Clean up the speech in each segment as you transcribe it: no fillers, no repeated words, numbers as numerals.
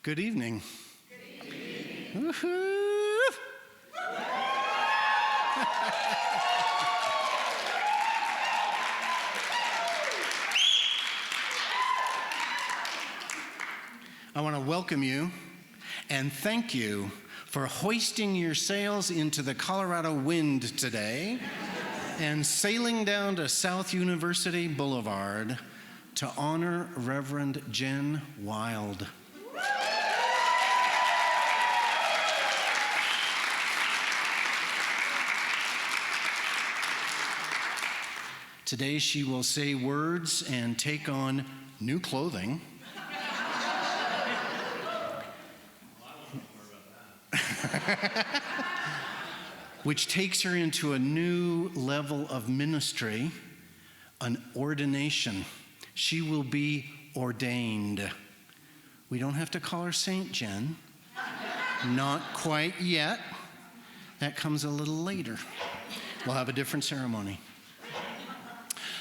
Good evening. Good evening. Woo-hoo! I want to welcome you and thank you for hoisting your sails into the Colorado wind today and sailing down to South University Boulevard to honor Reverend Jenn Wilde. Today she will say words and take on new clothing. Which takes her into a new level of ministry, an ordination. She will be ordained. We don't have to call her Saint Jenn. Not quite yet. That comes a little later. We'll have a different ceremony.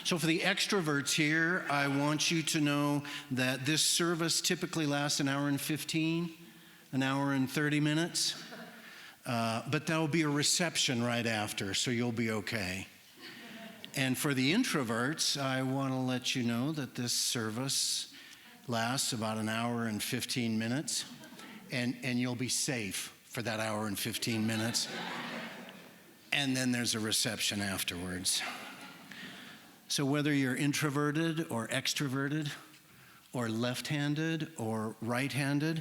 So for the extroverts here, I want you to know that this service typically lasts an hour and 15, an hour and 30 minutes. But there will be a reception right after, so you'll be okay. And for the introverts, I want to let you know that this service lasts about an hour and 15 minutes, and you'll be safe for that hour and 15 minutes. And then there's a reception afterwards. So whether you're introverted or extroverted, or left-handed or right-handed,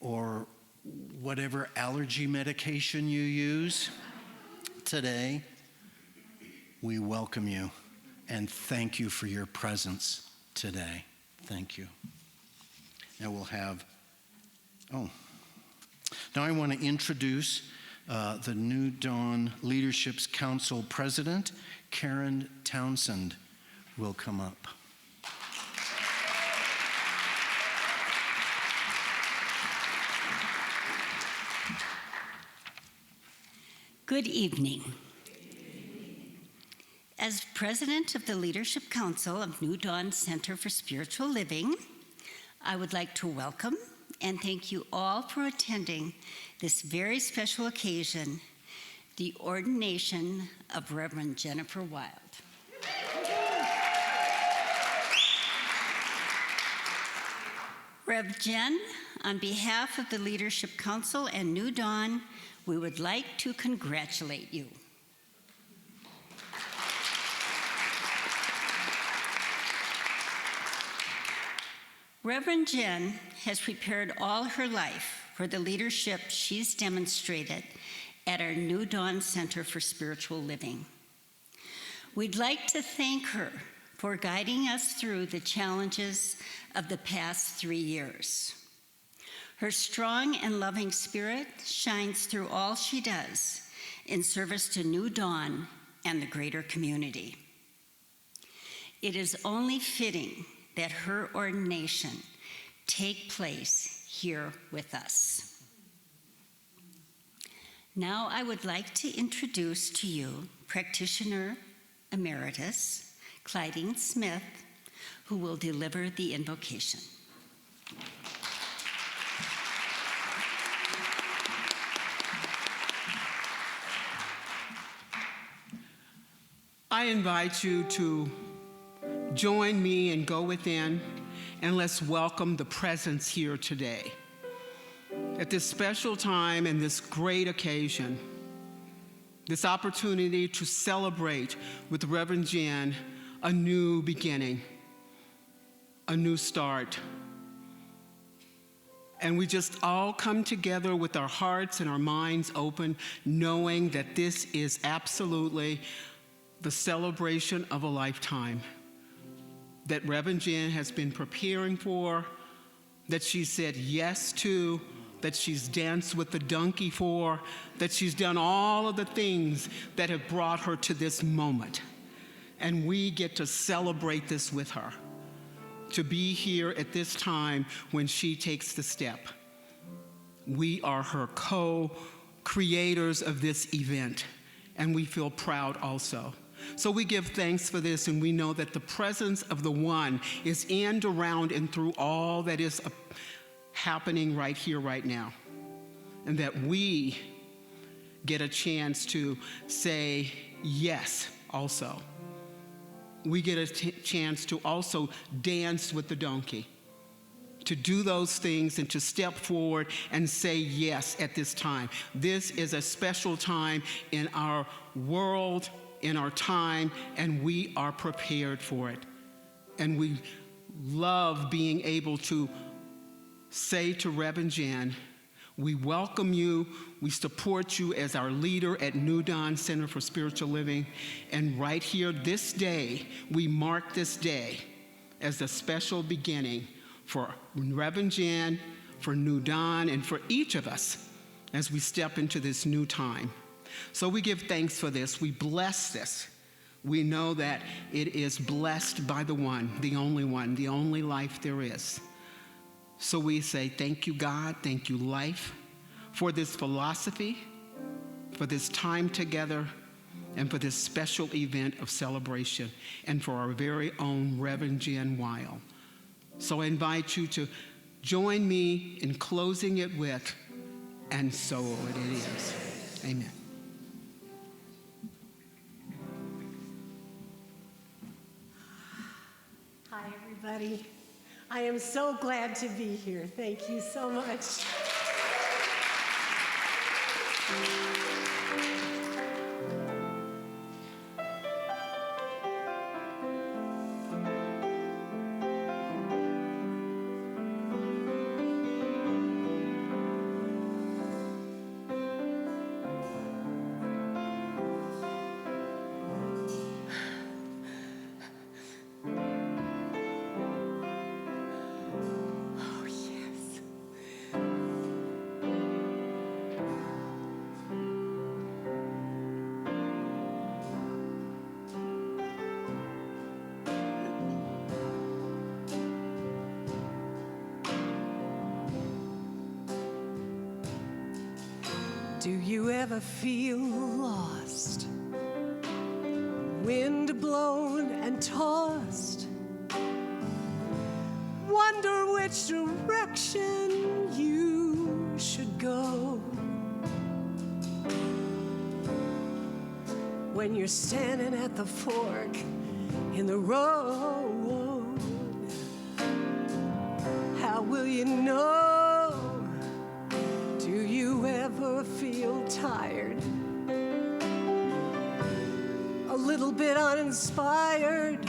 or whatever allergy medication you use today, we welcome you and thank you for your presence today. Thank you. Now we'll have, now I want to introduce the New Dawn Leadership's Council President, Karen Townsend, will come up. Good evening. As President of the Leadership Council of New Dawn Center for Spiritual Living, I would like to welcome and thank you all for attending this very special occasion, the ordination of Reverend Jennifer Wilde. Rev Jenn, on behalf of the Leadership Council and New Dawn, we would like to congratulate you. Reverend Jenn has prepared all her life for the leadership she's demonstrated at our New Dawn Center for Spiritual Living. We'd like to thank her for guiding us through the challenges of the past 3 years. Her strong and loving spirit shines through all she does in service to New Dawn and the greater community. It is only fitting that her ordination take place here with us. Now I would like to introduce to you Practitioner Emeritus Clydine Smith, who will deliver the invocation. I invite you to join me and go within, and let's welcome the presence here today. At this special time and this great occasion, this opportunity to celebrate with Reverend Jenn a new beginning, a new start. And we just all come together with our hearts and our minds open, knowing that this is absolutely the celebration of a lifetime that Reverend Jenn has been preparing for, that she said yes to, that she's danced with the donkey for, that she's done all of the things that have brought her to this moment. And we get to celebrate this with her, to be here at this time when she takes the step. We are her co-creators of this event, and we feel proud also. So we give thanks for this, and we know that the presence of the One is in, around, and through all that is happening right here, right now. And that we get a chance to say yes also. We get a chance to also dance with the donkey, to do those things and to step forward and say yes at this time. This is a special time in our world, in our time, and we are prepared for it. And we love being able to say to Reverend Jenn, we welcome you, we support you as our leader at New Dawn Center for Spiritual Living, and right here this day, we mark this day as a special beginning for Reverend Jenn, for New Dawn, and for each of us as we step into this new time. So we give thanks for this, we bless this. We know that it is blessed by the one, the only life there is. So we say, thank you, God, thank you, life, for this philosophy, for this time together, and for this special event of celebration, and for our very own Reverend Jenn Wilde. So I invite you to join me in closing it with, and so it is. Amen. Hi, everybody. I am so glad to be here. Thank you so much. Oh, yes. Do you ever feel lost, wind blown and tossed? Wonder which direction you should go? When you're standing at the fork in the road, how will you know? Do you ever feel tired? A little bit uninspired?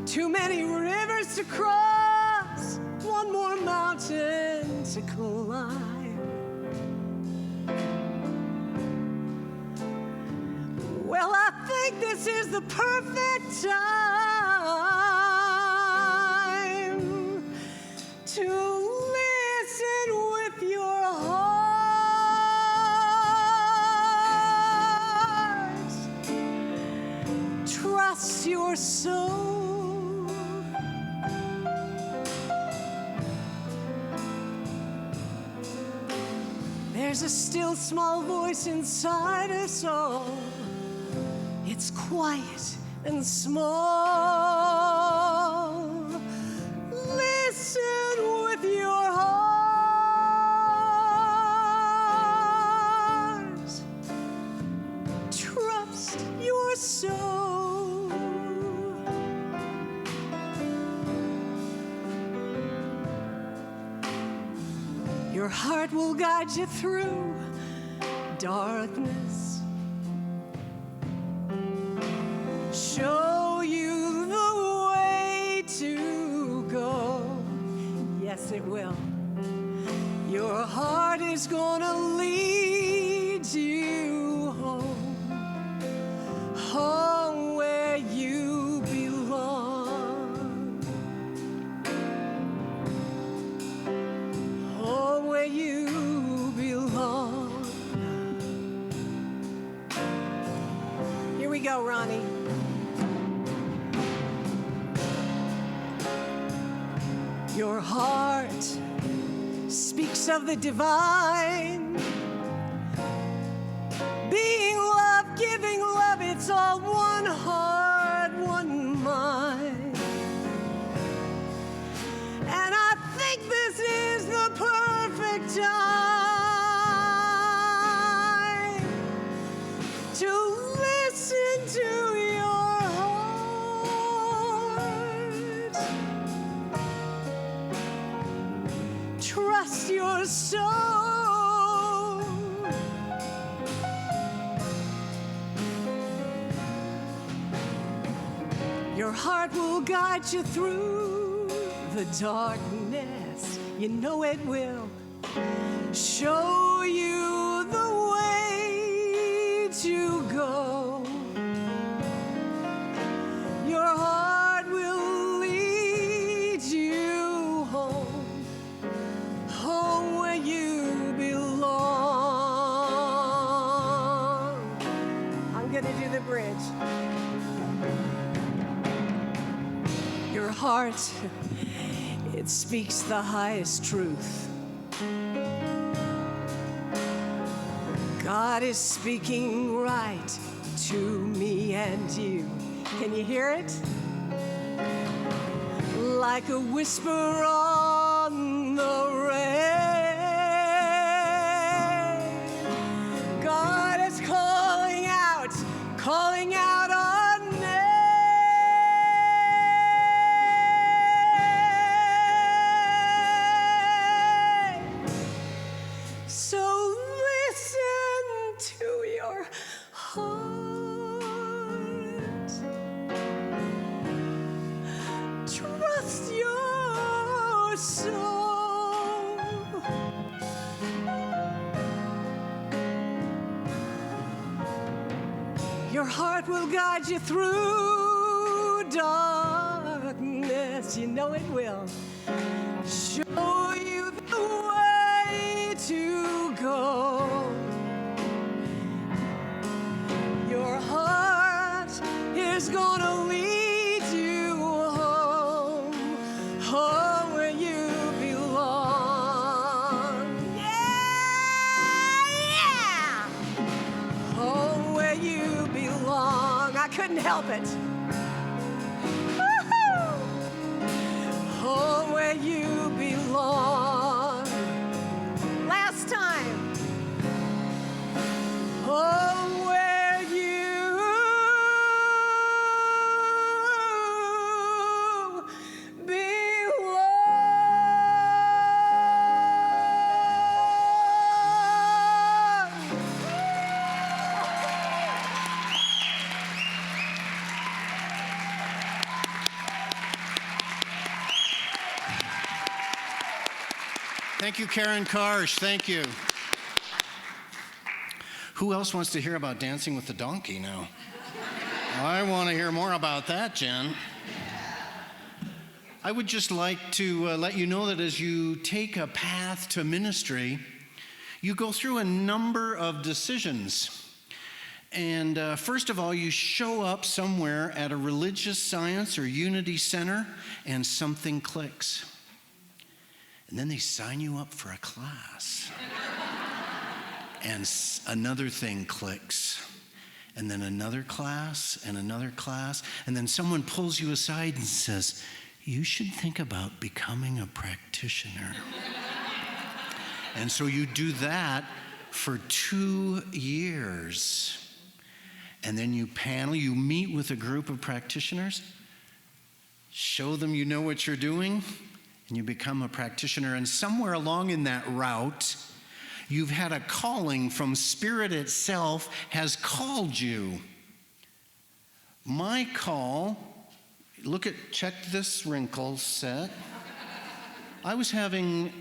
Too many rivers to cross? One more mountain to climb? Well, I think this is the perfect time to listen with your heart. Trust your soul. There's a still small voice inside us all. It's quiet and small. Listen with your heart. Trust your soul. Your heart will guide you through darkness, show you the way to go. Yes, it will. Your heart is gonna lead you home, home where you belong, home where you belong. Here we go, Ronnie. Your heart speaks of the divine, being love, giving love. It's all one heart, one mind. And I think this is the perfect soul. Your heart will guide you through the darkness. You know it will. Show you the way to go. Your heart will lead you home, home where you belong. I'm gonna do the bridge. Your heart, it speaks the highest truth. God is speaking right to me and you. Can you hear it? Like a whisper on the rain. God is calling out our name. So listen to your heart. Trust your soul. Your heart will guide you through darkness. You know it will. Show you the way to go. Your heart is gonna lead you home, home where you belong. Yeah! Home where you belong. I couldn't help it. Woo-hoo! Home where you belong. Last time. Home where you belong. Thank you, Karen Karsh. Thank you. Who else wants to hear about dancing with the donkey now? I want to hear more about that, Jen. I would just like to let you know that as you take a path to ministry, you go through a number of decisions. And first of all, you show up somewhere at a religious science or unity center, and something clicks. And then they sign you up for a class. And another thing clicks. And then another class, and another class. And then someone pulls you aside and says, you should think about becoming a practitioner. And so you do that for 2 years. And then you panel, you meet with a group of practitioners, show them you know what you're doing, and you become a practitioner. And somewhere along in that route, you've had a calling from Spirit itself has called you. My call, check this wrinkle set. I was having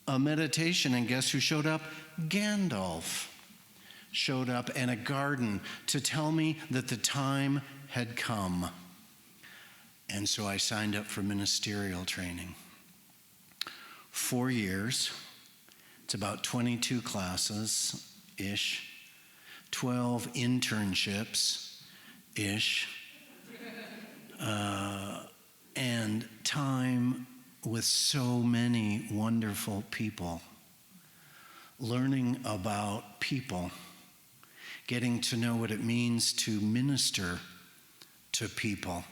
a meditation, and guess who showed up? Gandalf showed up in a garden to tell me that the time had come. And so I signed up for ministerial training. 4 years. It's about 22 classes-ish, 12 internships-ish, and time with so many wonderful people, learning about people, getting to know what it means to minister to people,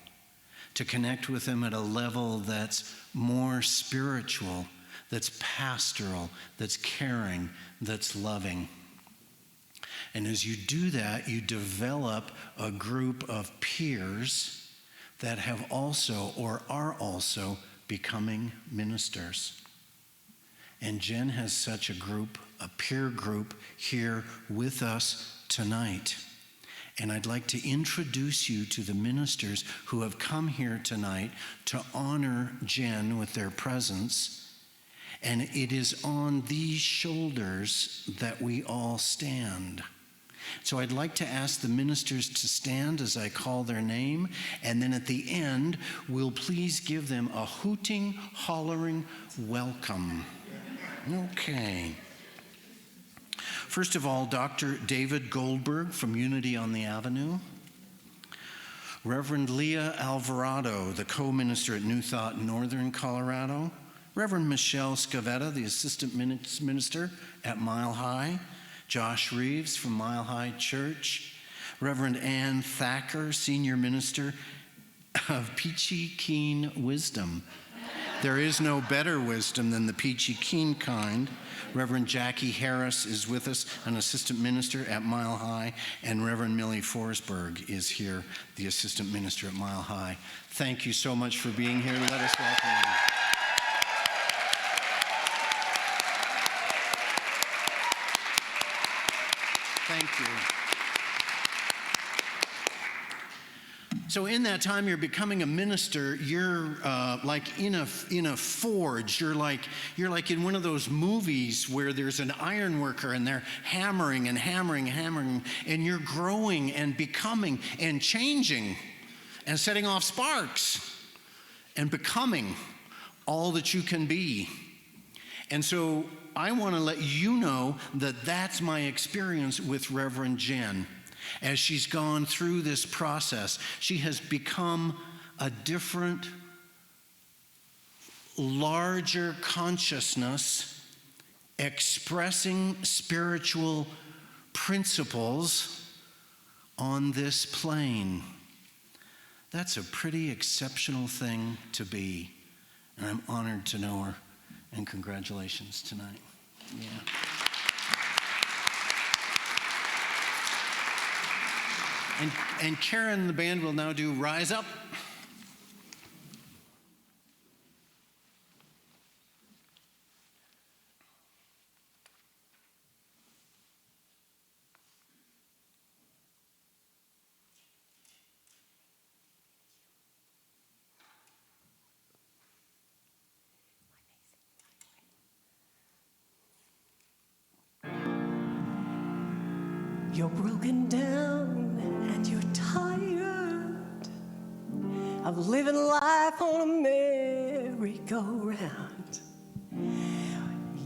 to connect with them at a level that's more spiritual, that's pastoral, that's caring, that's loving. And as you do that, you develop a group of peers that have also or are also becoming ministers. And Jenn has such a group, a peer group here with us tonight. And I'd like to introduce you to the ministers who have come here tonight to honor Jenn with their presence. And it is on these shoulders that we all stand. So I'd like to ask the ministers to stand as I call their name, and then at the end, we'll please give them a hooting, hollering welcome. Okay. First of all, Dr. David Goldberg from Unity on the Avenue. Reverend Leah Alvarado, the co-minister at New Thought in Northern Colorado. Reverend Michelle Scavetta, the assistant minister at Mile High. Josh Reeves from Mile High Church. Reverend Ann Thacker, senior minister of Peachy Keen Wisdom. There is no better wisdom than the peachy keen kind. Reverend Jackie Harris is with us, an assistant minister at Mile High, and Reverend Millie Forsberg is here, the assistant minister at Mile High. Thank you so much for being here. Let us welcome you. Thank you. So in that time you're becoming a minister, you're like in a forge. You're like in one of those movies where there's an iron worker and they're hammering and hammering, hammering, and you're growing and becoming and changing and setting off sparks and becoming all that you can be. And so I want to let you know that that's my experience with Reverend Jenn. As she's gone through this process, she has become a different, larger consciousness, expressing spiritual principles on this plane. That's a pretty exceptional thing to be, and I'm honored to know her. And congratulations tonight. Yeah. And Karen, the band, will now do Rise Up. You're broken down and you're tired of living life on a merry-go-round.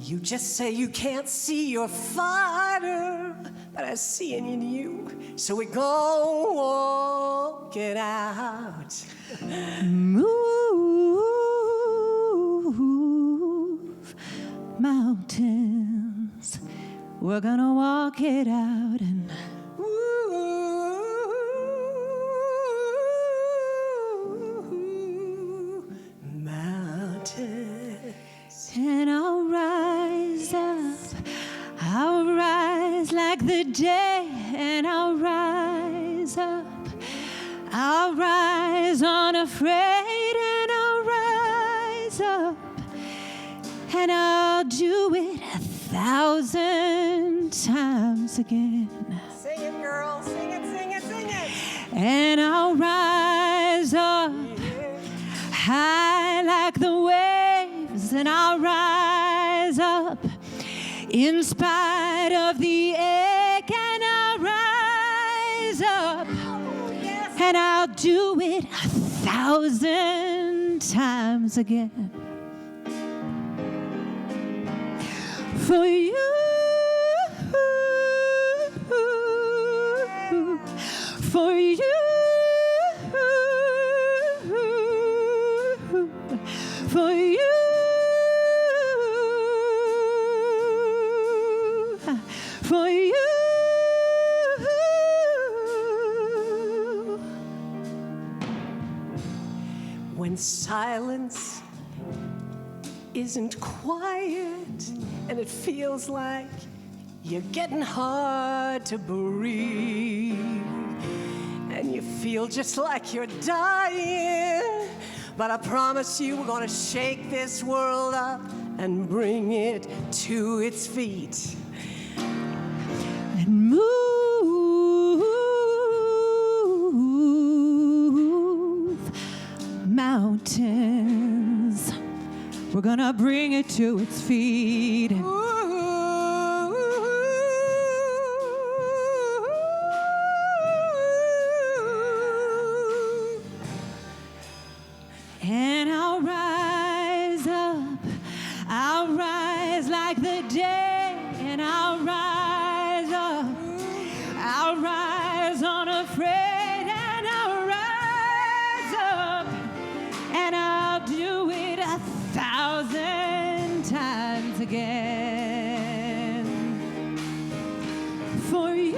You just say you can't see your fighter, but I see it in you, so we go walk it out. Move mountains. We're gonna walk it out and mountains. And I'll rise up. I'll rise like the day, and I'll rise up. I'll rise unafraid, and I'll rise up, and I'll do it 1,000 times again. Sing it, girl. Sing it, sing it, sing it. And I'll rise up high like the waves, and I'll rise up in spite of the ache, and I'll rise up, and I'll do it 1,000 times again. For you, for you, for you, for you. When silence isn't quiet and it feels like you're getting hard to breathe, and you feel just like you're dying, but I promise you we're gonna shake this world up and bring it to its feet. And move mountains. We're gonna bring it to its feet. And I'll rise up, I'll rise like the day, and I'll rise up, I'll rise unafraid, and I'll rise up, and I'll do it 1,000 times again. For you.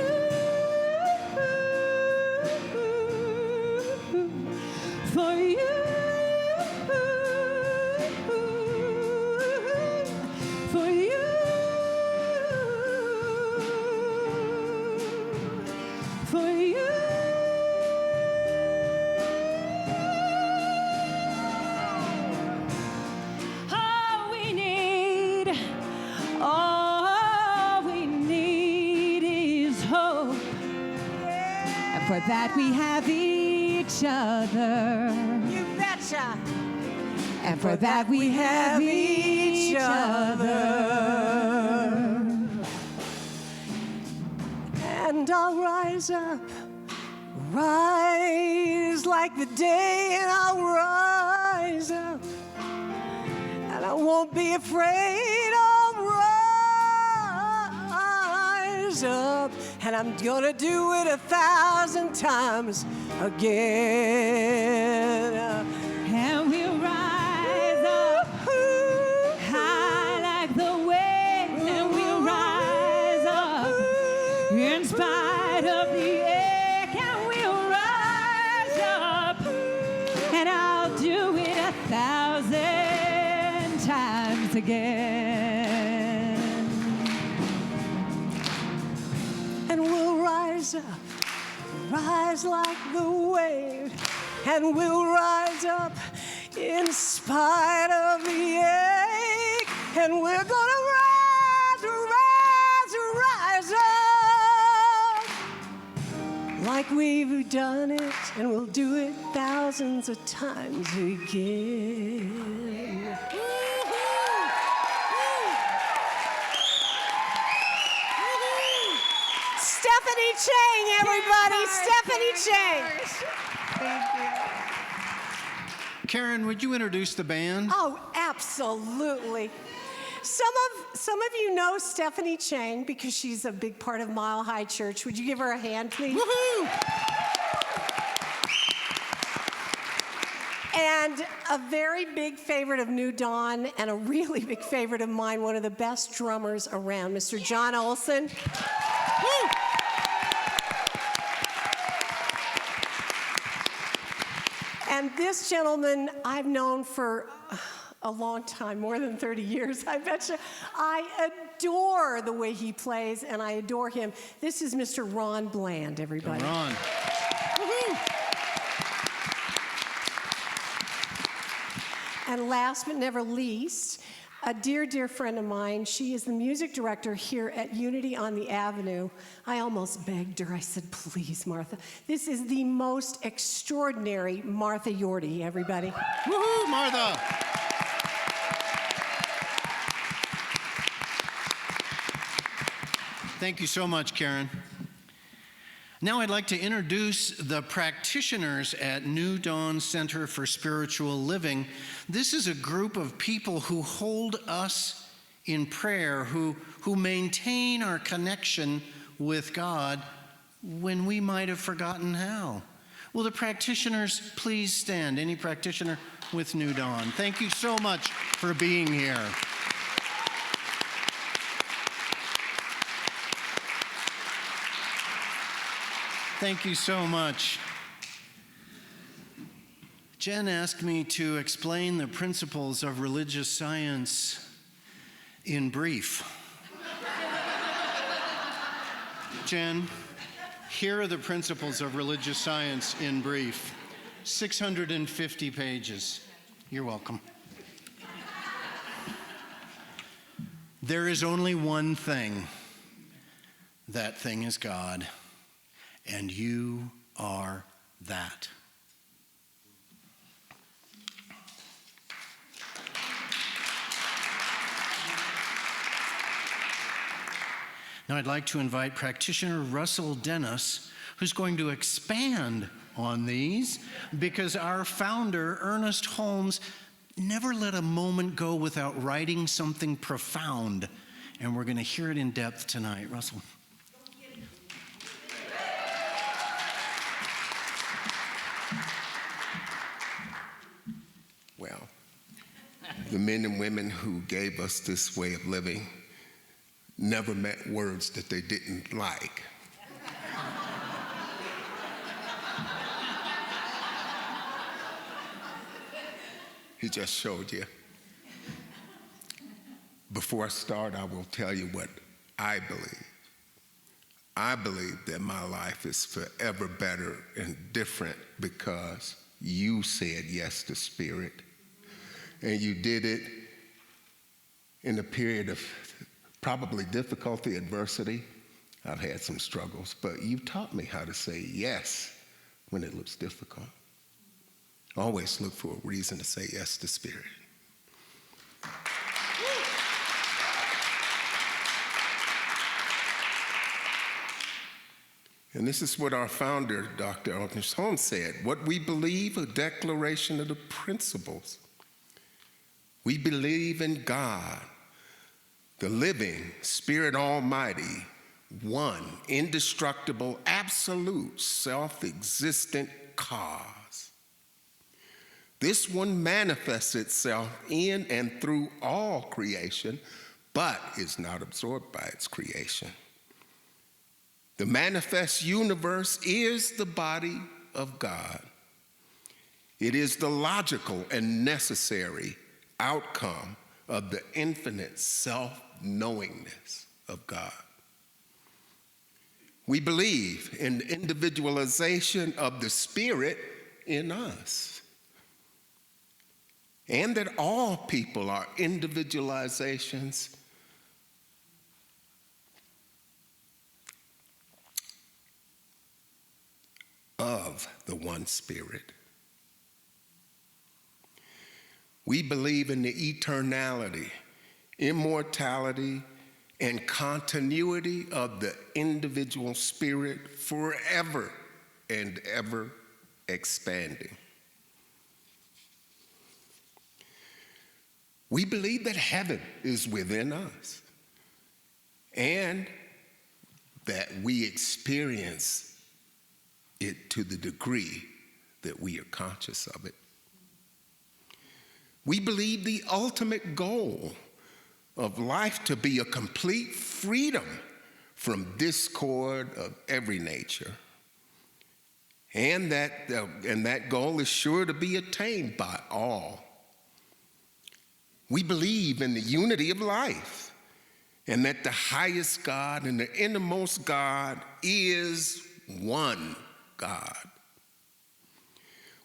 For you. For you, for you. All we need is hope. And for that we have each other. You betcha. And for that we have each other. And I'll rise up, rise like the day, and I'll rise up, and I won't be afraid. I'll rise up, and I'm gonna do it 1,000 times again. And we'll rise up high like the wave, and we'll rise up in spite of the ache, and we'll rise up, and I'll do it 1,000 times again. And we'll rise up, rise like the wave, and we'll rise up in spite of the ache, and we're gonna rise up like we've done it, and we'll do it thousands of times again. Stephanie Chang, everybody. Stephanie Chang. Karen, would you introduce the band? Oh, absolutely. Some of you know Stephanie Chang because she's a big part of Mile High Church. Would you give her a hand, please? Woohoo! And a very big favorite of New Dawn and a really big favorite of mine, one of the best drummers around, Mr. John Olson. Woo! And this gentleman I've known for a long time, more than 30 years, I bet you. I adore the way he plays, and I adore him. This is Mr. Ron Bland, everybody. Ron. Woo-hoo. And last but never least, a dear, dear friend of mine. She is the music director here at Unity on the Avenue. I almost begged her. I said, please, Martha. This is the most extraordinary Martha Yorty, everybody. Woohoo, Martha! Thank you so much, Karen. Now I'd like to introduce the practitioners at New Dawn Center for Spiritual Living. This is a group of people who hold us in prayer, who maintain our connection with God when we might have forgotten how. Will the practitioners please stand? Any practitioner with New Dawn? Thank you so much for being here. Thank you so much. Jenn asked me to explain the principles of religious science in brief. Jenn, here are the principles of religious science in brief. 650 pages. You're welcome. There is only one thing. That thing is God, and you are that. Now I'd like to invite practitioner Russell Dennis, who's going to expand on these, because our founder, Ernest Holmes, never let a moment go without writing something profound, and we're going to hear it in depth tonight. Russell. Well, the men and women who gave us this way of living never meant words that they didn't like. He just showed you. Before I start, I will tell you what I believe. I believe that my life is forever better and different because you said yes to Spirit. And you did it in a period of probably difficulty, adversity. I've had some struggles, but you taught me how to say yes when it looks difficult. Always look for a reason to say yes to Spirit. And this is what our founder, Dr. Ernest Holmes, said. What we believe, a declaration of the principles. We believe in God, the living, Spirit Almighty, one, indestructible, absolute, self-existent cause. This one manifests itself in and through all creation, but is not absorbed by its creation. The manifest universe is the body of God. It is the logical and necessary outcome of the infinite self-knowingness of God. We believe in the individualization of the Spirit in us, and that all people are individualizations of the one Spirit. We believe in the eternality, immortality, and continuity of the individual spirit forever and ever expanding. We believe that heaven is within us and that we experience it to the degree that we are conscious of it. We believe the ultimate goal of life to be a complete freedom from discord of every nature, and that goal is sure to be attained by all. We believe in the unity of life, and that the highest God and the innermost God is one God.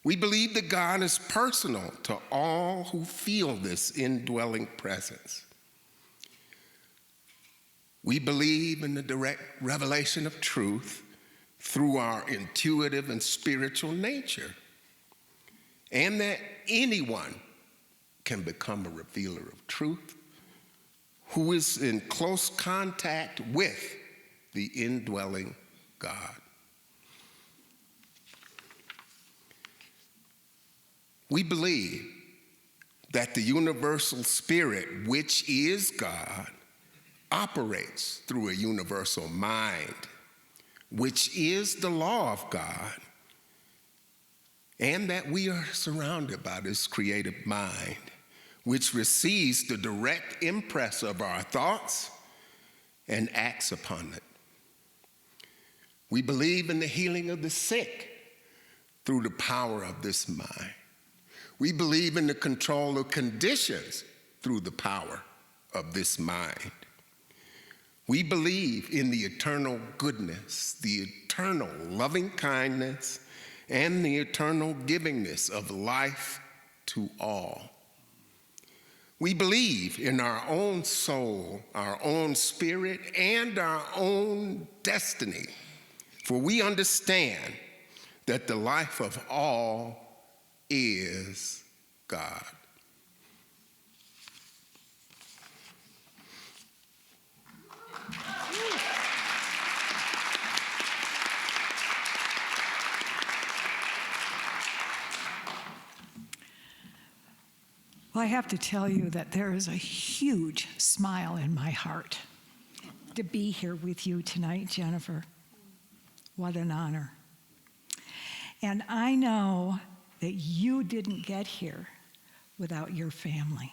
We believe that God is personal to all who feel this indwelling presence. We believe in the direct revelation of truth through our intuitive and spiritual nature, and that anyone can become a revealer of truth who is in close contact with the indwelling God. We believe that the universal spirit, which is God, operates through a universal mind, which is the law of God, and that we are surrounded by this creative mind, which receives the direct impress of our thoughts and acts upon it. We believe in the healing of the sick through the power of this mind. We believe in the control of conditions through the power of this mind. We believe in the eternal goodness, the eternal loving kindness, and the eternal givingness of life to all. We believe in our own soul, our own spirit, and our own destiny, for we understand that the life of all is God. Well, I have to tell you that there is a huge smile in my heart to be here with you tonight, Jennifer. What an honor. And I know that you didn't get here without your family,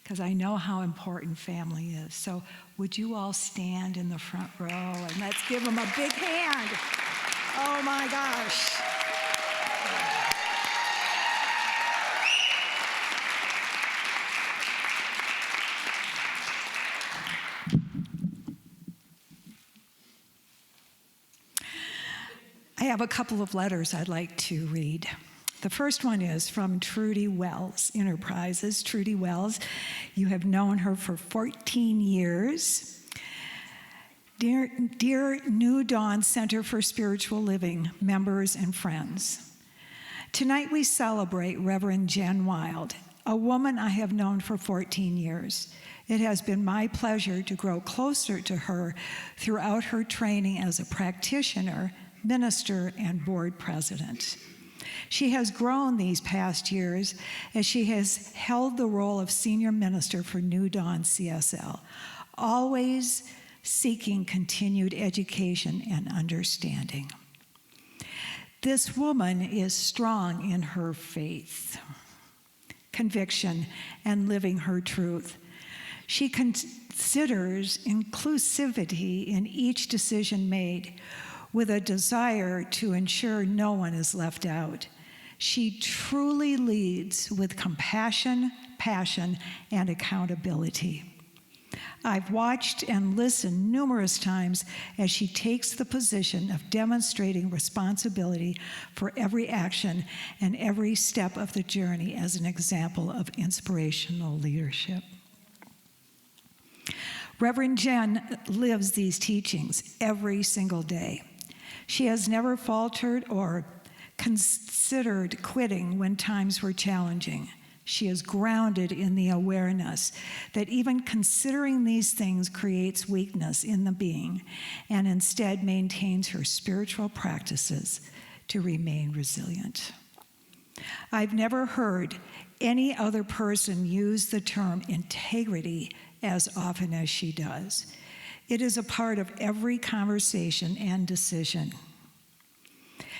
because I know how important family is. So would you all stand in the front row and let's give them a big hand. Oh my gosh. I have a couple of letters I'd like to read. The first one is from Trudy Wells Enterprises. Trudy Wells, you have known her for 14 years. Dear New Dawn Center for Spiritual Living members and friends, tonight we celebrate Reverend Jenn Wilde, a woman I have known for 14 years. It has been my pleasure to grow closer to her throughout her training as a practitioner, minister, and board president. She has grown these past years as she has held the role of senior minister for New Dawn CSL, always seeking continued education and understanding. This woman is strong in her faith, conviction, and living her truth. She considers inclusivity in each decision made, with a desire to ensure no one is left out. She truly leads with compassion, passion, and accountability. I've watched and listened numerous times as she takes the position of demonstrating responsibility for every action and every step of the journey as an example of inspirational leadership. Reverend Jenn lives these teachings every single day. She has never faltered or considered quitting when times were challenging. She is grounded in the awareness that even considering these things creates weakness in the being, and instead maintains her spiritual practices to remain resilient. I've never heard any other person use the term integrity as often as she does. It is a part of every conversation and decision.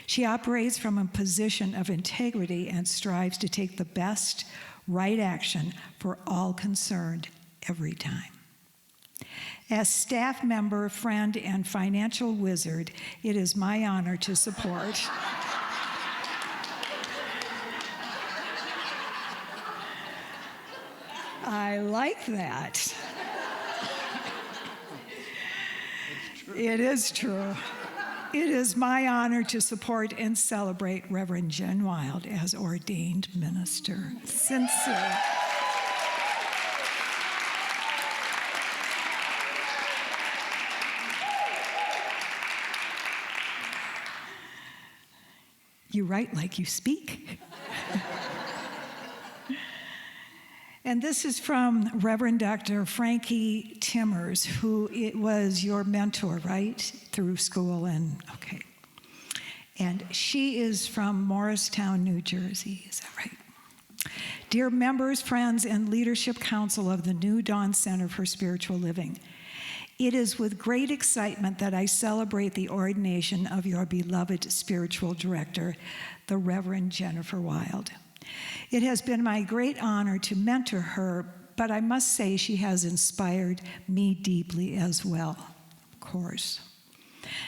She operates from a position of integrity and strives to take the best, right action for all concerned every time. As staff member, friend, and financial wizard, it is my honor to support I like that. It is true. It is my honor to support and celebrate Reverend Jenn Wilde as ordained minister. Sincere. You write like you speak. And this is from Reverend Dr. Frankie Timmers, who it was your mentor, right? Through school and, okay. And she is from Morristown, New Jersey, is that right? Dear members, friends, and leadership council of the New Dawn Center for Spiritual Living, it is with great excitement that I celebrate the ordination of your beloved spiritual director, the Reverend Jennifer Wilde. It has been my great honor to mentor her, but I must say she has inspired me deeply as well, of course.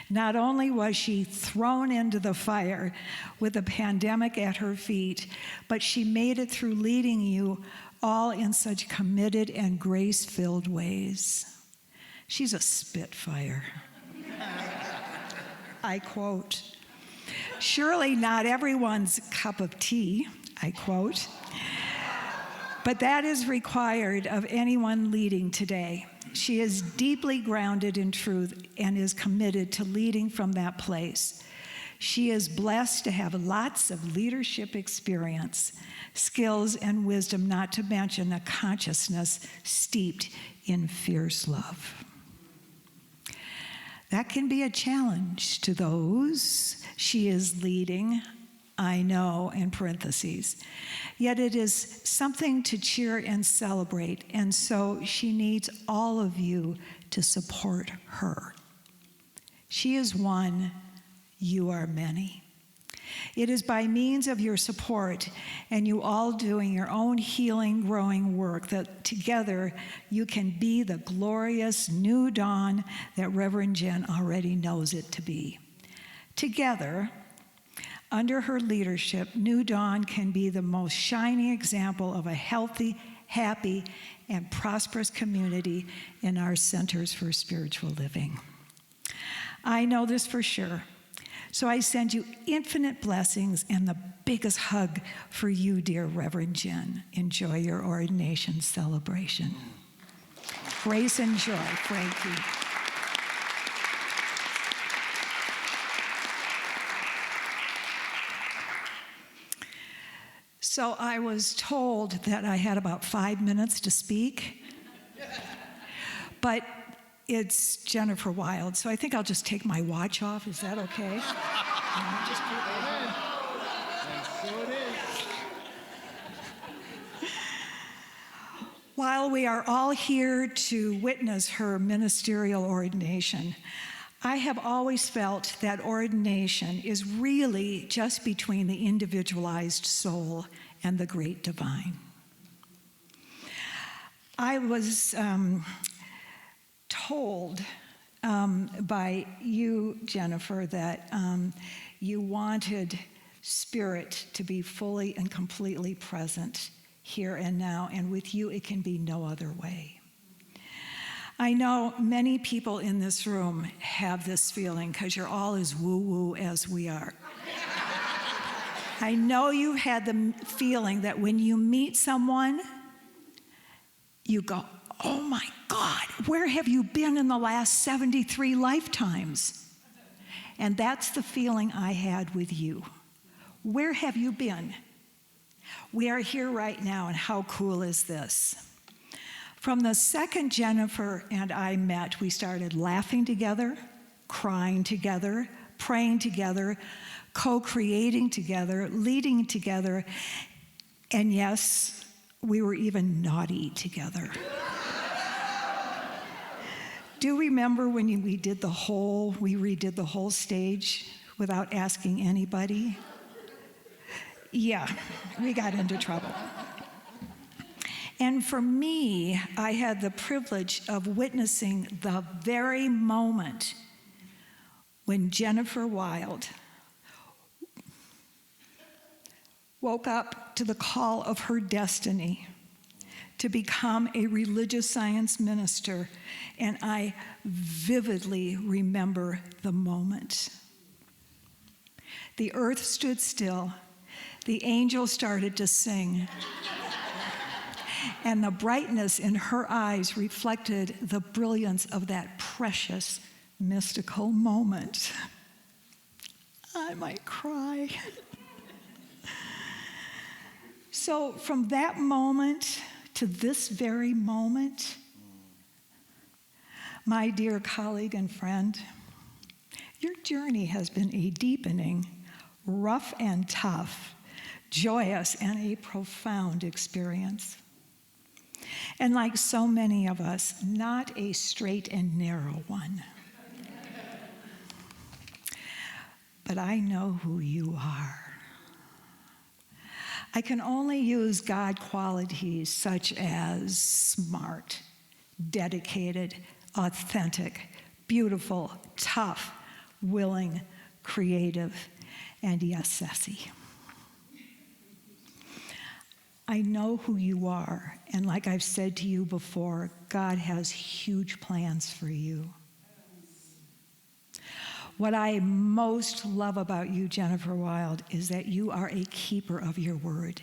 Not only was she thrown into the fire with a pandemic at her feet, but she made it through leading you all in such committed and grace-filled ways. She's a spitfire. I quote, "Surely not everyone's cup of tea," I quote, But that is required of anyone leading today. She is deeply grounded in truth and is committed to leading from that place. She is blessed to have lots of leadership experience, skills, and wisdom, not to mention a consciousness steeped in fierce love. That can be a challenge to those she is leading, I know, in parentheses. Yet it is something to cheer and celebrate, and so she needs all of you to support her. She is one, you are many. It is by means of your support and you all doing your own healing, growing work that together you can be the glorious new dawn that Reverend Jenn already knows it to be. Together, under her leadership, New Dawn can be the most shining example of a healthy, happy, and prosperous community in our centers for spiritual living. I know this for sure. So I send you infinite blessings and the biggest hug for you, dear Reverend Jenn. Enjoy your ordination celebration. Grace and joy, Frankie. So I was told that I had about 5 minutes to speak, but it's Jennifer Wilde, so I think I'll just take my watch off. Is that okay? While we are all here to witness her ministerial ordination, I have always felt that ordination is really just between the individualized soul and the great divine. I was told by you, Jennifer, that you wanted Spirit to be fully and completely present here and now, and with you it can be no other way. I know many people in this room have this feeling because you're all as woo-woo as we are. I know you had the feeling that when you meet someone, you go, oh my God, where have you been in the last 73 lifetimes? And that's the feeling I had with you. Where have you been? We are here right now, and how cool is this? From the second Jennifer and I met, we started laughing together, crying together, praying together, co-creating together, leading together, and yes, we were even naughty together. Do you remember when we redid the whole stage without asking anybody? Yeah, we got into trouble. And for me, I had the privilege of witnessing the very moment when Jennifer Wilde woke up to the call of her destiny to become a religious science minister, and I vividly remember the moment. The earth stood still, the angels started to sing, and the brightness in her eyes reflected the brilliance of that precious, mystical moment. I might cry. So from that moment to this very moment, my dear colleague and friend, your journey has been a deepening, rough and tough, joyous and a profound experience. And like so many of us, not a straight and narrow one. But I know who you are. I can only use God qualities such as smart, dedicated, authentic, beautiful, tough, willing, creative, and yes, sassy. I know who you are, and like I've said to you before, God has huge plans for you. What I most love about you, Jennifer Wilde, is that you are a keeper of your word.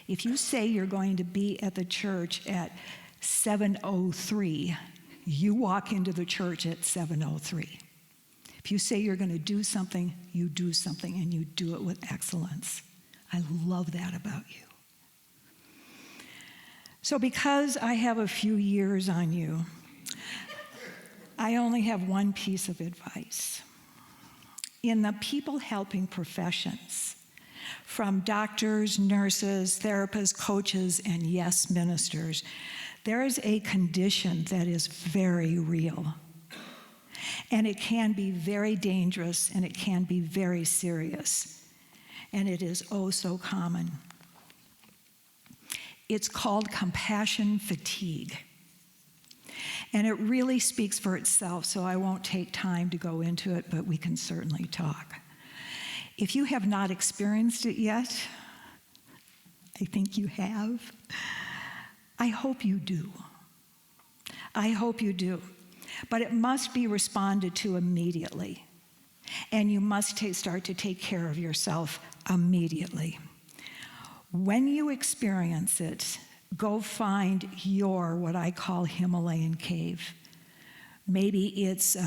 If you say you're going to be at the church at 7:03, you walk into the church at 7:03. If you say you're going to do something, you do something, and you do it with excellence. I love that about you. So because I have a few years on you, I only have one piece of advice. In the people-helping professions, from doctors, nurses, therapists, coaches, and yes, ministers, there is a condition that is very real. And it can be very dangerous, and it can be very serious. And it is oh so common. It's called compassion fatigue. And it really speaks for itself, so I won't take time to go into it, but we can certainly talk. If you have not experienced it yet, I think you have. I hope you do. I hope you do. But it must be responded to immediately. And you must start to take care of yourself immediately. When you experience it, go find your, what I call, Himalayan cave. Maybe it's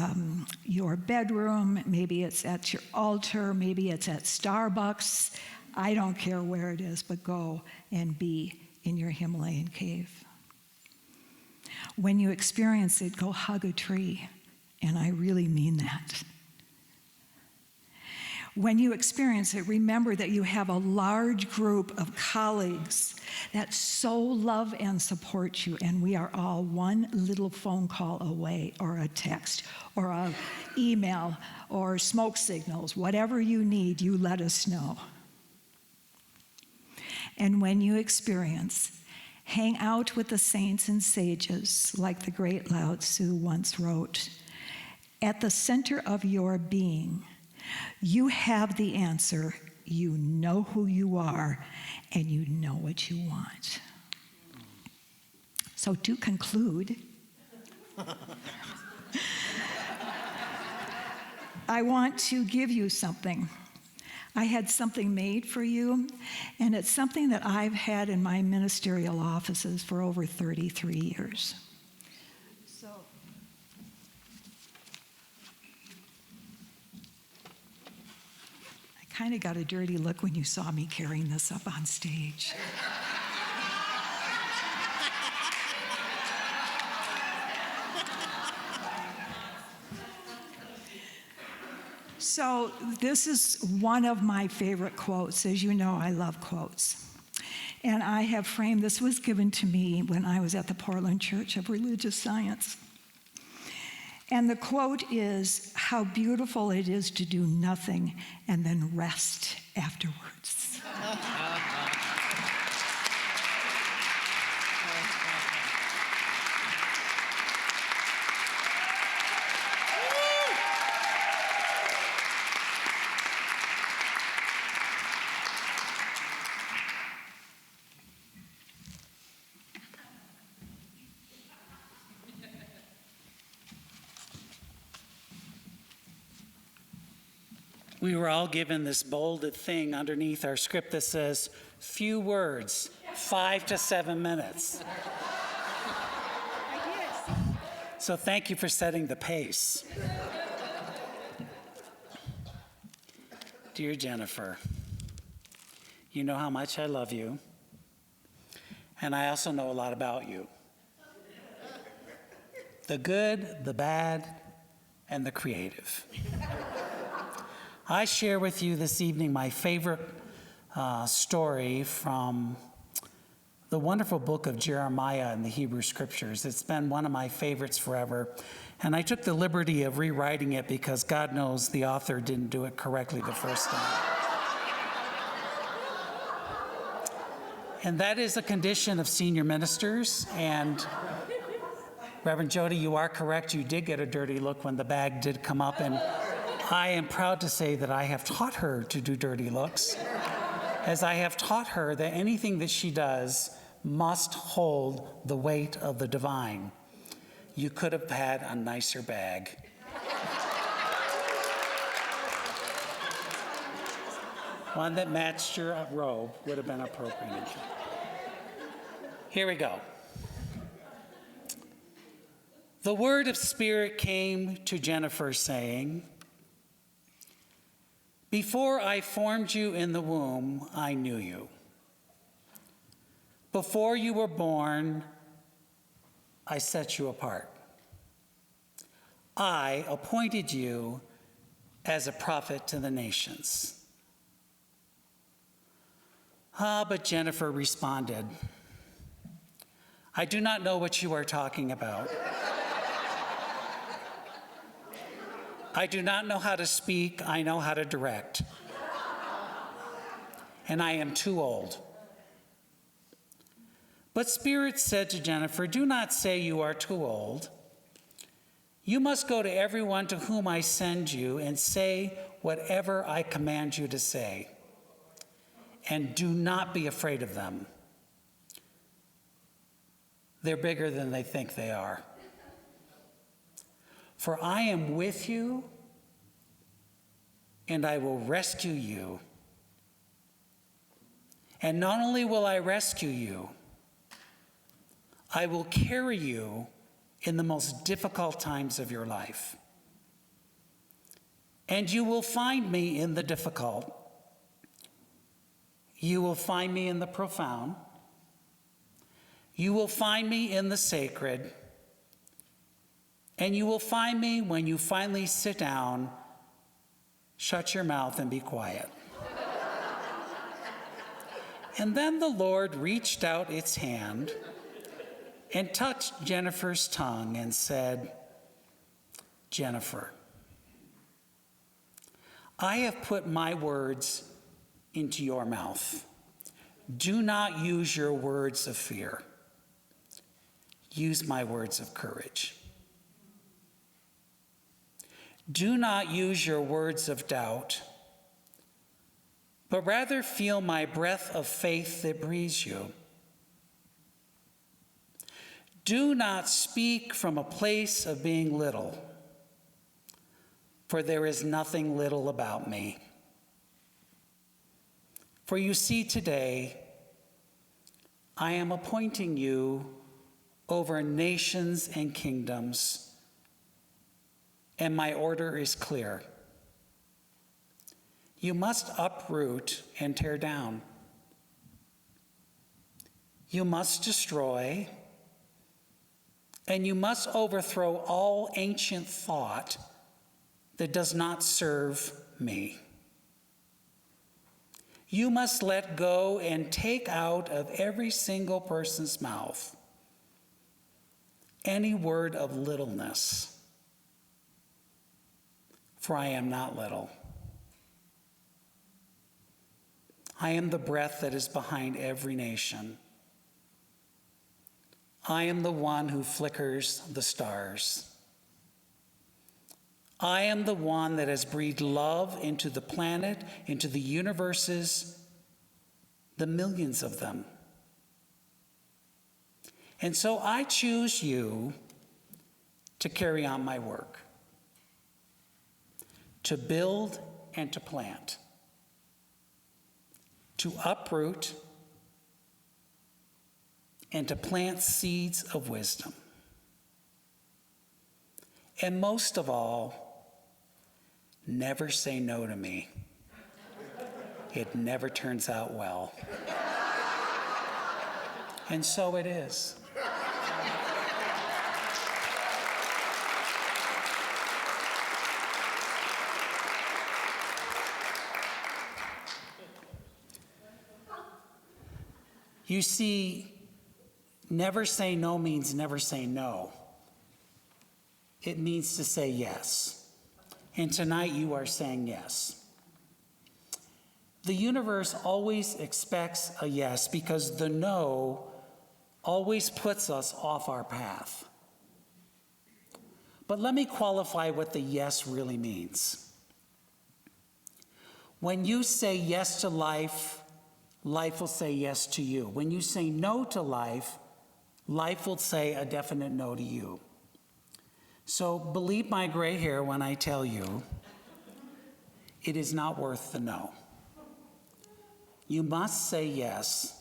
your bedroom, maybe it's at your altar, maybe it's at Starbucks. I don't care where it is, but go and be in your Himalayan cave. When you experience it, go hug a tree, and I really mean that. When you experience it, remember that you have a large group of colleagues that so love and support you, and we are all one little phone call away, or a text, or an email, or smoke signals. Whatever you need, you let us know. And when you experience, hang out with the saints and sages, like the great Lao Tzu once wrote. At the center of your being, you have the answer, you know who you are, and you know what you want. So to conclude, I want to give you something. I had something made for you, and it's something that I've had in my ministerial offices for over 33 years. So, I kind of got a dirty look when you saw me carrying this up on stage. So this is one of my favorite quotes. As you know, I love quotes. And I have framed, this was given to me when I was at the Portland Church of Religious Science. And the quote is, how beautiful it is to do nothing and then rest afterwards. We were all given this bolded thing underneath our script that says, few words, 5 to 7 minutes. So thank you for setting the pace. Dear Jennifer, you know how much I love you, and I also know a lot about you. The good, the bad, and the creative. I share with you this evening my favorite story from the wonderful book of Jeremiah in the Hebrew Scriptures. It's been one of my favorites forever, and I took the liberty of rewriting it because God knows the author didn't do it correctly the first time. And that is a condition of senior ministers, and Reverend Jody, you are correct, you did get a dirty look when the bag did come up, and I am proud to say that I have taught her to do dirty looks, as I have taught her that anything that she does must hold the weight of the divine. You could have had a nicer bag. One that matched your robe would have been appropriate. Here we go. The word of Spirit came to Jennifer saying, "Before I formed you in the womb, I knew you. Before you were born, I set you apart. I appointed you as a prophet to the nations." But Jennifer responded, "I do not know what you are talking about. I do not know how to speak, I know how to direct. And I am too old." But Spirit said to Jennifer, "Do not say you are too old. You must go to everyone to whom I send you and say whatever I command you to say. And do not be afraid of them. They're bigger than they think they are. For I am with you, and I will rescue you. And not only will I rescue you, I will carry you in the most difficult times of your life. And you will find me in the difficult. You will find me in the profound. You will find me in the sacred. And you will find me when you finally sit down, shut your mouth, and be quiet." And then the Lord reached out its hand and touched Jennifer's tongue and said, "Jennifer, I have put my words into your mouth. Do not use your words of fear. Use my words of courage. Do not use your words of doubt, but rather feel my breath of faith that breathes you. Do not speak from a place of being little, for there is nothing little about me. For you see, today, I am appointing you over nations and kingdoms, and my order is clear. You must uproot and tear down. You must destroy, and you must overthrow all ancient thought that does not serve me. You must let go and take out of every single person's mouth any word of littleness, for I am not little. I am the breath that is behind every nation. I am the one who flickers the stars. I am the one that has breathed love into the planet, into the universes, the millions of them. And so I choose you to carry on my work, to build and to plant, to uproot and to plant seeds of wisdom. And most of all, never say no to me. It never turns out well. And so it is. You see, never say no means never say no. It means to say yes. And tonight you are saying yes. The universe always expects a yes because the no always puts us off our path. But let me qualify what the yes really means. When you say yes to life, life will say yes to you. When you say no to life, life will say a definite no to you. So believe my gray hair when I tell you, it is not worth the no. You must say yes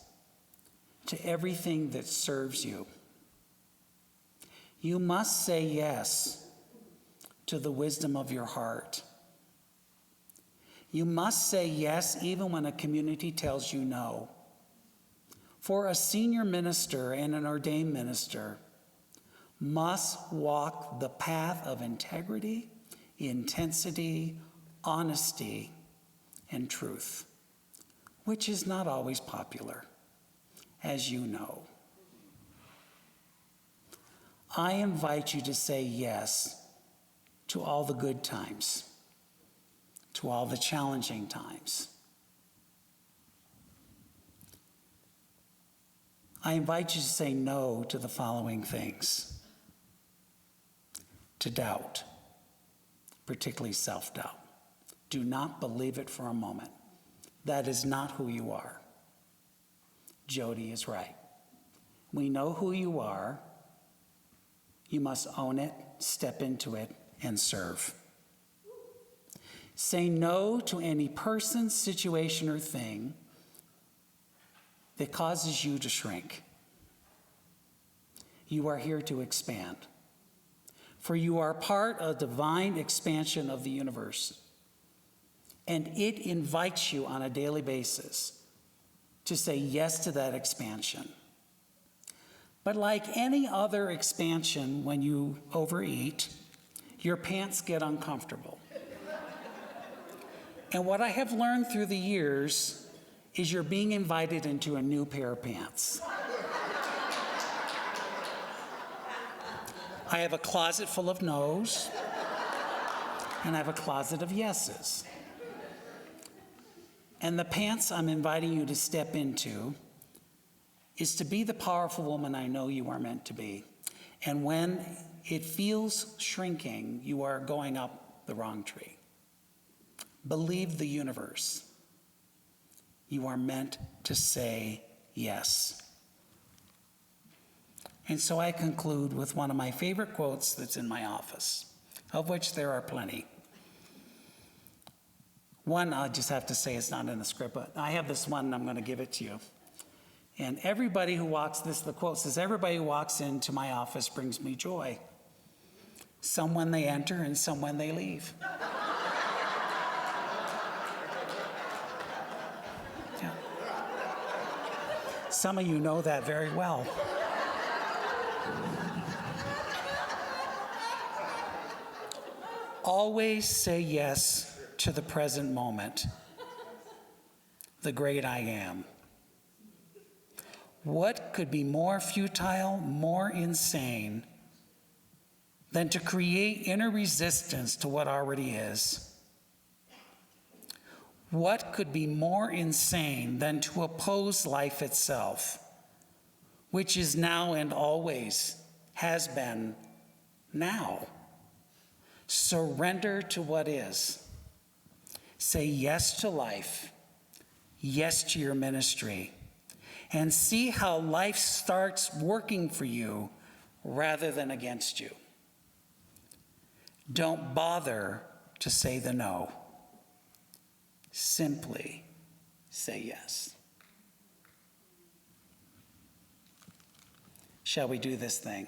to everything that serves you. You must say yes to the wisdom of your heart. You must say yes even when a community tells you no. For a senior minister and an ordained minister must walk the path of integrity, intensity, honesty, and truth, which is not always popular, as you know. I invite you to say yes to all the good times, to all the challenging times. I invite you to say no to the following things: to doubt, particularly self-doubt. Do not believe it for a moment. That is not who you are. Jody is right. We know who you are. You must own it, step into it, and serve. Say no to any person, situation, or thing that causes you to shrink. You are here to expand, for you are part of the divine expansion of the universe, and it invites you on a daily basis to say yes to that expansion. But like any other expansion, when you overeat, your pants get uncomfortable. And what I have learned through the years is you're being invited into a new pair of pants. I have a closet full of no's, and I have a closet of yeses. And the pants I'm inviting you to step into is to be the powerful woman I know you are meant to be. And when it feels shrinking, you are going up the wrong tree. Believe the universe. You are meant to say yes. And so I conclude with one of my favorite quotes that's in my office, of which there are plenty. One, I'll just have to say it's not in the script, but I have this one and I'm going to give it to you. And everybody who walks, the quote says, everybody who walks into my office brings me joy. Some when they enter and some when they leave. Yeah. Some of you know that very well. Always say yes to the present moment, the great I am. What could be more futile, more insane than to create inner resistance to what already is? What could be more insane than to oppose life itself, which is now and always has been now? Surrender to what is. Say yes to life, yes to your ministry, and see how life starts working for you rather than against you. Don't bother to say the no. Simply say yes. Shall we do this thing?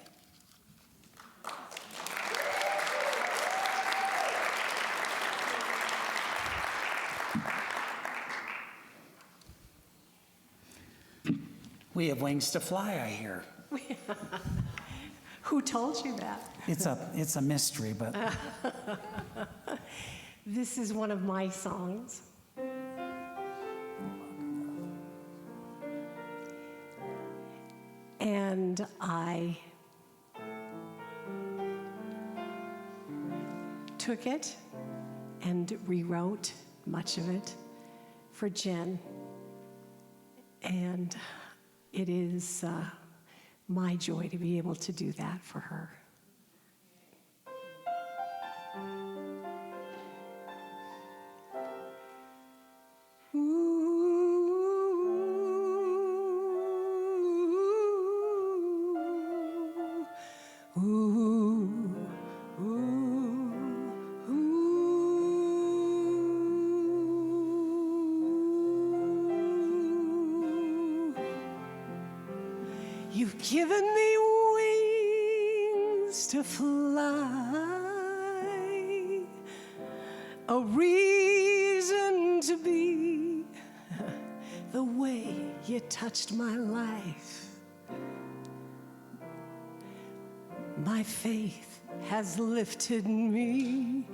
We have wings to fly, I hear. Who told you that? It's a mystery, but This is one of my songs. And I took it and rewrote much of it for Jenn. And it is my joy to be able to do that for her. You've given me wings to fly, a reason to be the way you touched my life. My faith has lifted me,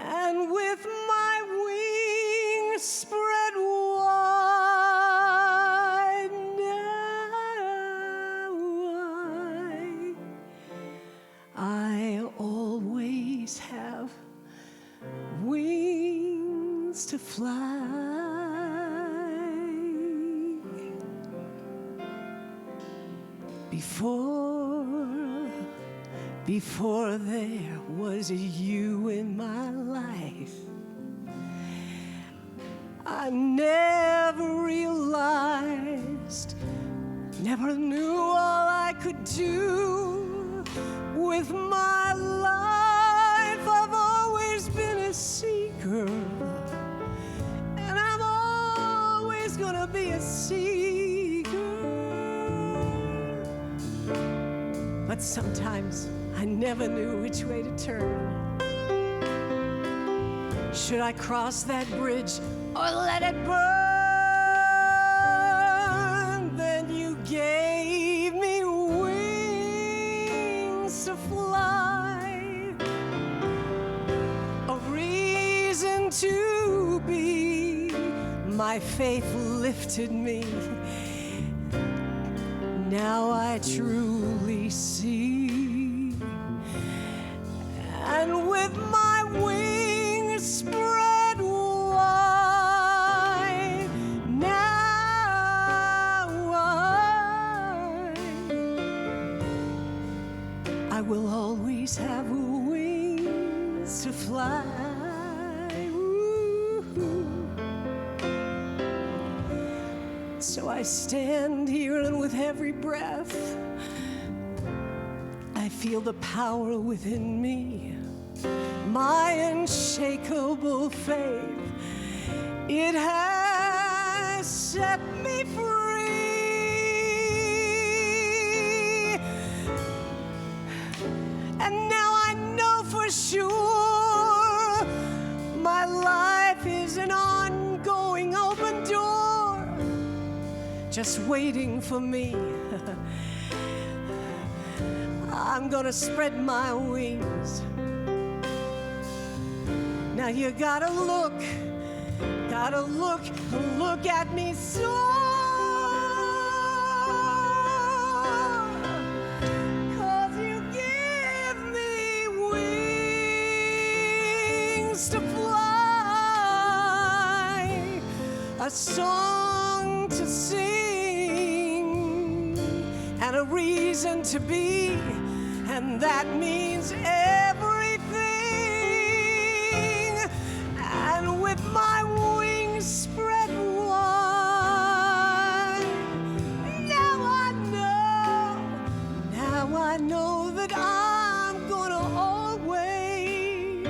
and with my wings spread wide, now I always have wings to fly. Before there was you in my life, I never realized, never knew all I could do with my life. I've always been a seeker, and I'm always gonna be a seeker. But sometimes I never knew which way to turn. Should I cross that bridge or let it burn? Then you gave me wings to fly, a reason to be. My faith lifted me. Now I truly see. And with my wings spread wide, now I will always have wings to fly. Ooh. So I stand here, and with every breath I feel the power within me, my unshakable faith. It has set me free, and now I know for sure my life is an ongoing open door, just waiting for me. I'm gonna spread my wings. Now you gotta look at me soar, 'cause you give me wings to fly, a song to sing, and a reason to be, and that means everything. And with my wings spread wide, now I know that I'm gonna always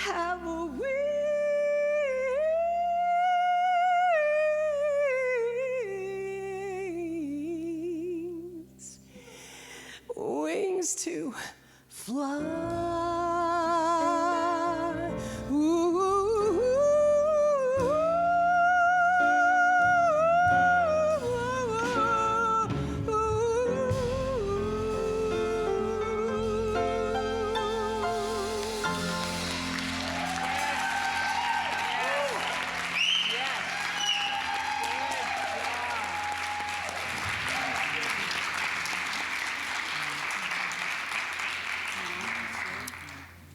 have a wings to fly.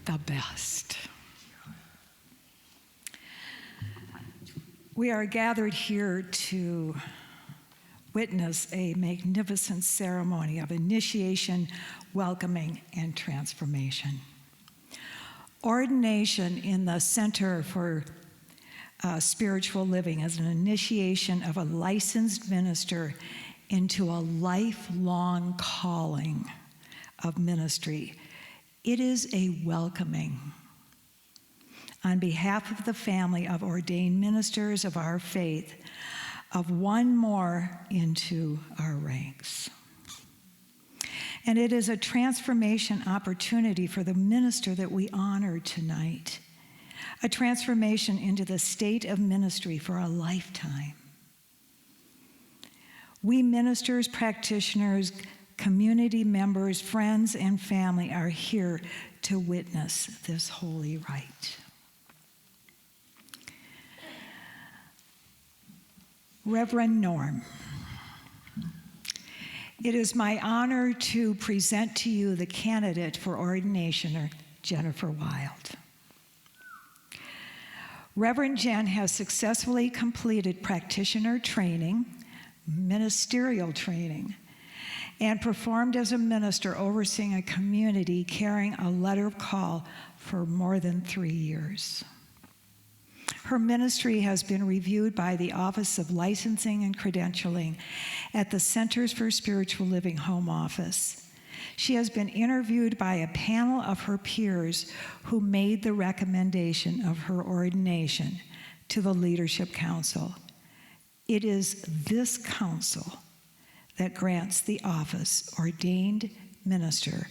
The best. We are gathered here to witness a magnificent ceremony of initiation, welcoming, and transformation. Ordination in the Center for spiritual living as an initiation of a licensed minister into a lifelong calling of ministry. It is a welcoming on behalf of the family of ordained ministers of our faith of one more into our ranks. And it is a transformation opportunity for the minister that we honor tonight, a transformation into the state of ministry for a lifetime. We ministers, practitioners, community members, friends, and family are here to witness this holy rite. Reverend Norm, it is my honor to present to you the candidate for ordination, Jennifer Wilde. Reverend Jenn has successfully completed practitioner training, ministerial training, and performed as a minister overseeing a community carrying a letter of call for more than 3 years. Her ministry has been reviewed by the Office of Licensing and Credentialing at the Centers for Spiritual Living Home Office. She has been interviewed by a panel of her peers who made the recommendation of her ordination to the Leadership Council. It is this council that grants the office ordained minister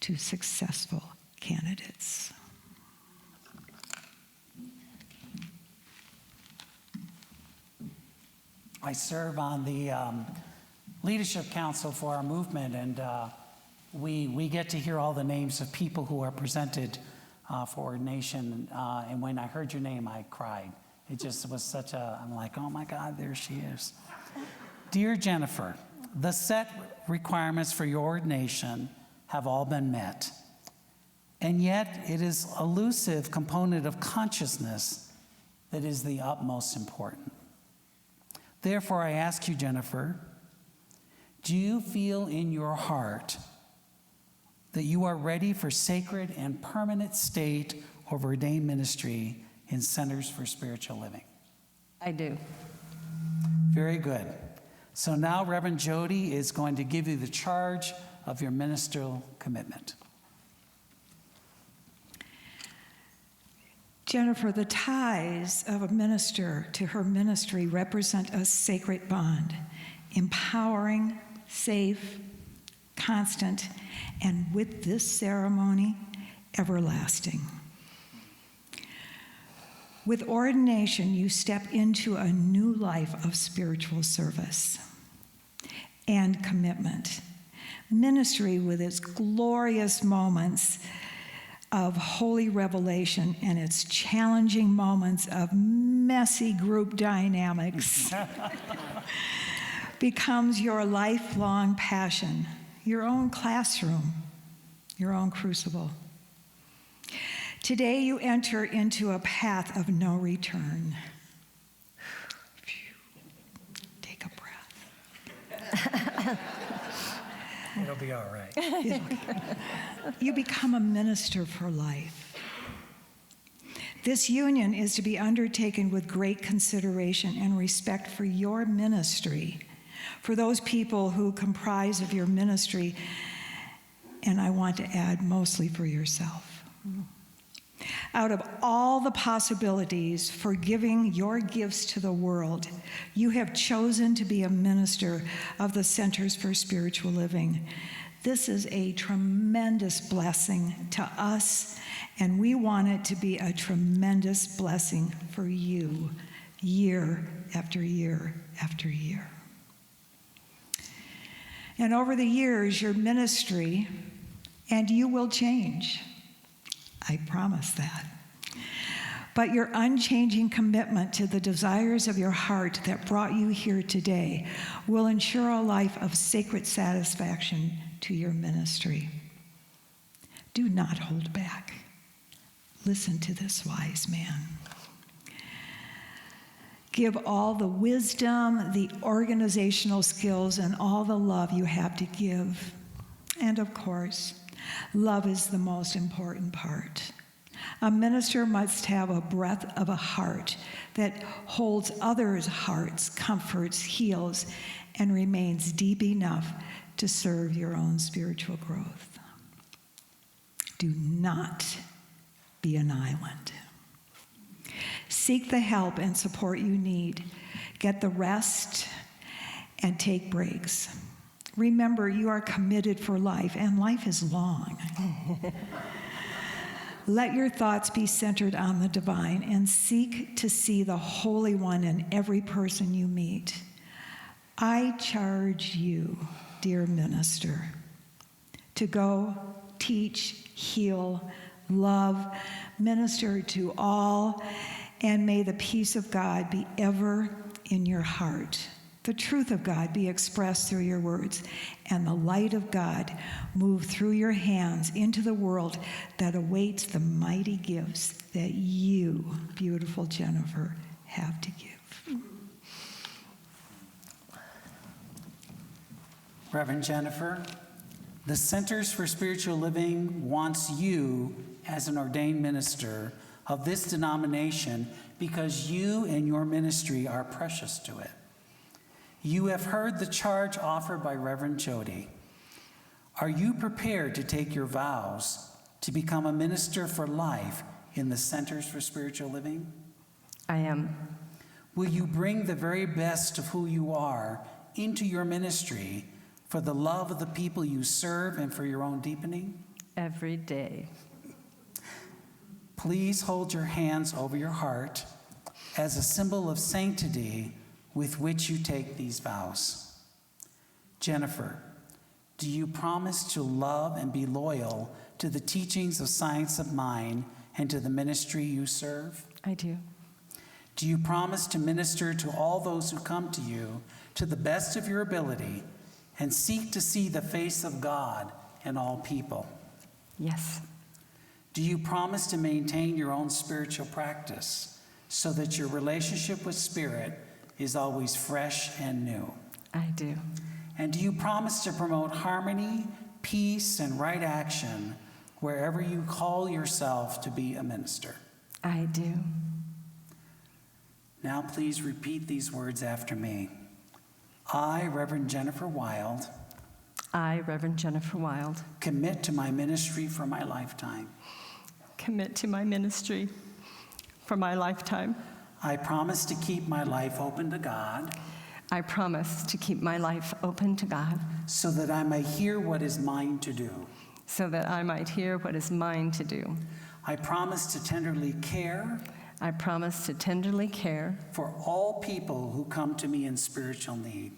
to successful candidates. I serve on the Leadership Council for our movement, and we get to hear all the names of people who are presented for ordination. And when I heard your name, I cried. It just was I'm like, oh my God, there she is. Dear Jennifer, the set requirements for your ordination have all been met. And yet it is an elusive component of consciousness that is the utmost important. Therefore, I ask you, Jennifer, do you feel in your heart that you are ready for sacred and permanent state of ordained ministry in Centers for Spiritual Living? I do. Very good. So now Reverend Jody is going to give you the charge of your ministerial commitment. Jennifer, the ties of a minister to her ministry represent a sacred bond, empowering, safe, constant, and with this ceremony, everlasting. With ordination, you step into a new life of spiritual service and commitment. Ministry with its glorious moments of holy revelation and its challenging moments of messy group dynamics becomes your lifelong passion, your own classroom, your own crucible. Today you enter into a path of no return. Take a breath. It'll be all right. You become a minister for life. This union is to be undertaken with great consideration and respect for your ministry, for those people who comprise of your ministry, and I want to add mostly for yourself. Out of all the possibilities for giving your gifts to the world, you have chosen to be a minister of the Centers for Spiritual Living. This is a tremendous blessing to us, and we want it to be a tremendous blessing for you, year after year after year. And over the years, your ministry, and you will change. I promise that. But your unchanging commitment to the desires of your heart that brought you here today will ensure a life of sacred satisfaction to your ministry. Do not hold back. Listen to this wise man. Give all the wisdom, the organizational skills, and all the love you have to give. And of course, love is the most important part. A minister must have a breadth of a heart that holds others' hearts, comforts, heals, and remains deep enough to serve your own spiritual growth. Do not be an island. Seek the help and support you need. Get the rest and take breaks. Remember, you are committed for life, and life is long. Let your thoughts be centered on the divine and seek to see the Holy One in every person you meet. I charge you, dear minister, to go, teach, heal, love, minister to all, and may the peace of God be ever in your heart. The truth of God be expressed through your words, and the light of God move through your hands into the world that awaits the mighty gifts that you, beautiful Jennifer, have to give. Reverend Jennifer, the Centers for Spiritual Living wants you as an ordained minister of this denomination because you and your ministry are precious to it. You have heard the charge offered by Reverend Jody. Are you prepared to take your vows to become a minister for life in the Centers for Spiritual Living? I am. Will you bring the very best of who you are into your ministry for the love of the people you serve and for your own deepening? Every day. Please hold your hands over your heart as a symbol of sanctity with which you take these vows. Jennifer, do you promise to love and be loyal to the teachings of Science of Mind and to the ministry you serve? I do. Do you promise to minister to all those who come to you to the best of your ability and seek to see the face of God in all people? Yes. Do you promise to maintain your own spiritual practice so that your relationship with Spirit is always fresh and new? I do. And do you promise to promote harmony, peace, and right action wherever you call yourself to be a minister? I do. Now please repeat these words after me. I, Reverend Jennifer Wilde, I, Reverend Jennifer Wilde, commit to my ministry for my lifetime. commit to my ministry for my lifetime. I promise to keep my life open to God I promise to keep my life open to God so that I may hear what is mine to do. so that I might hear what is mine to do. I promise to tenderly care I promise to tenderly care for all people who come to me in spiritual need.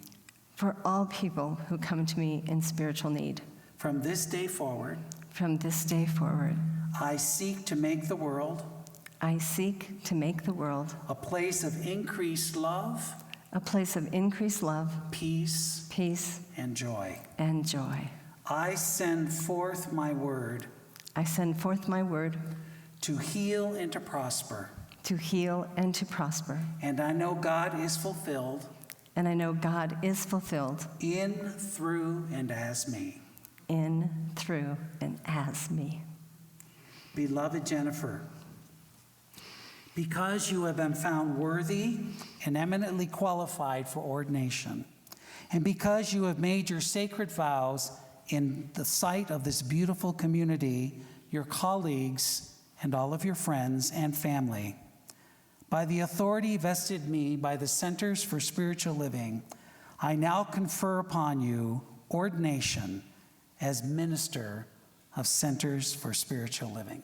for all people who come to me in spiritual need. From this day forward, From this day forward, I seek to make the world I seek to make the world a place of increased love, a place of increased love, peace, peace, and joy. and joy. I send forth my word I send forth my word to heal and to prosper. to heal and to prosper. And I know God is fulfilled And I know God is fulfilled in, through, and as me. in, through, and as me. Beloved Jennifer, because you have been found worthy and eminently qualified for ordination, and because you have made your sacred vows in the sight of this beautiful community, your colleagues, and all of your friends and family, by the authority vested me by the Centers for Spiritual Living, I now confer upon you ordination as minister of Centers for Spiritual Living.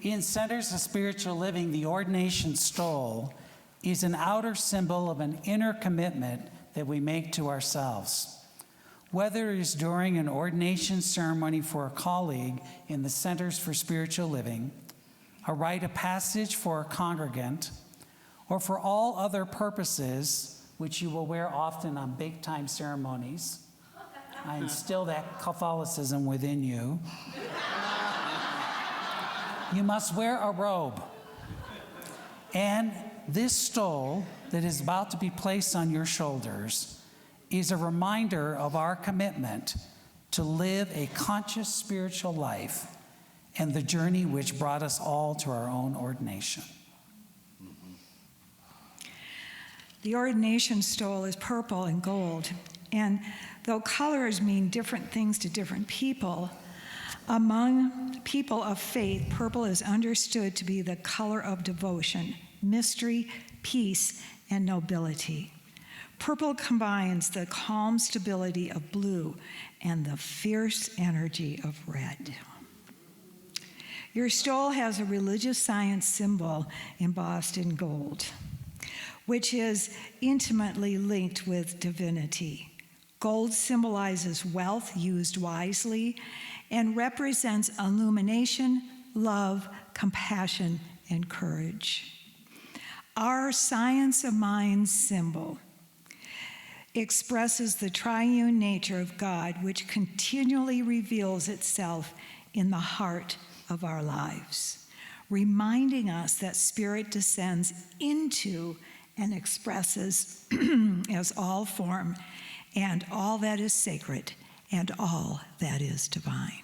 In Centers of Spiritual Living, the ordination stole is an outer symbol of an inner commitment that we make to ourselves. Whether it is during an ordination ceremony for a colleague in the Centers for Spiritual Living, a rite of passage for a congregant, or for all other purposes, which you will wear often on big-time ceremonies. I instill that Catholicism within you. You must wear a robe. And this stole that is about to be placed on your shoulders is a reminder of our commitment to live a conscious spiritual life and the journey which brought us all to our own ordination. The ordination stole is purple and gold, and though colors mean different things to different people, among people of faith, purple is understood to be the color of devotion, mystery, peace, and nobility. Purple combines the calm stability of blue and the fierce energy of red. Your stole has a religious science symbol embossed in gold, which is intimately linked with divinity. Gold symbolizes wealth used wisely and represents illumination, love, compassion, and courage. Our Science of Mind symbol expresses the triune nature of God, which continually reveals itself in the heart of our lives, reminding us that Spirit descends into and expresses as all form and all that is sacred and all that is divine.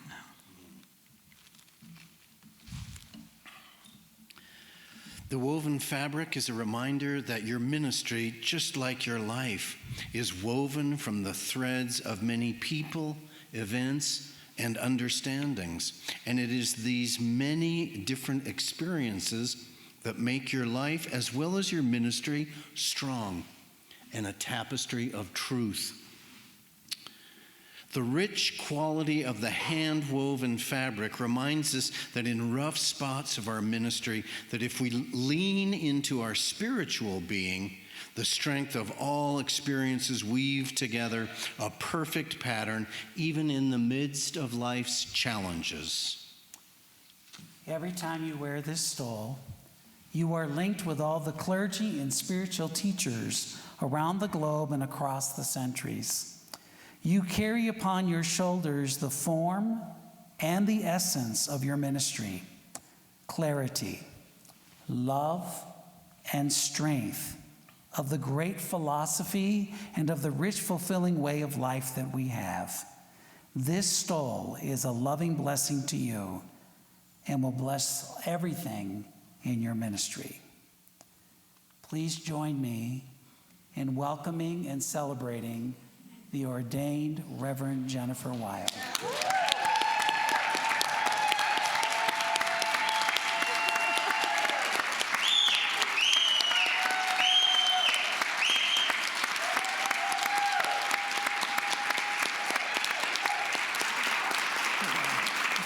The woven fabric is a reminder that your ministry, just like your life, is woven from the threads of many people, events, and understandings. And it is these many different experiences that make your life, as well as your ministry, strong and a tapestry of truth. The rich quality of the hand-woven fabric reminds us that in rough spots of our ministry, that if we lean into our spiritual being, the strength of all experiences weave together a perfect pattern, even in the midst of life's challenges. Every time you wear this stole, you are linked with all the clergy and spiritual teachers around the globe and across the centuries. You carry upon your shoulders the form and the essence of your ministry: clarity, love, and strength of the great philosophy and of the rich, fulfilling way of life that we have. This stole is a loving blessing to you and will bless everything in your ministry. Please join me in welcoming and celebrating the ordained Reverend Jennifer Wilde. Is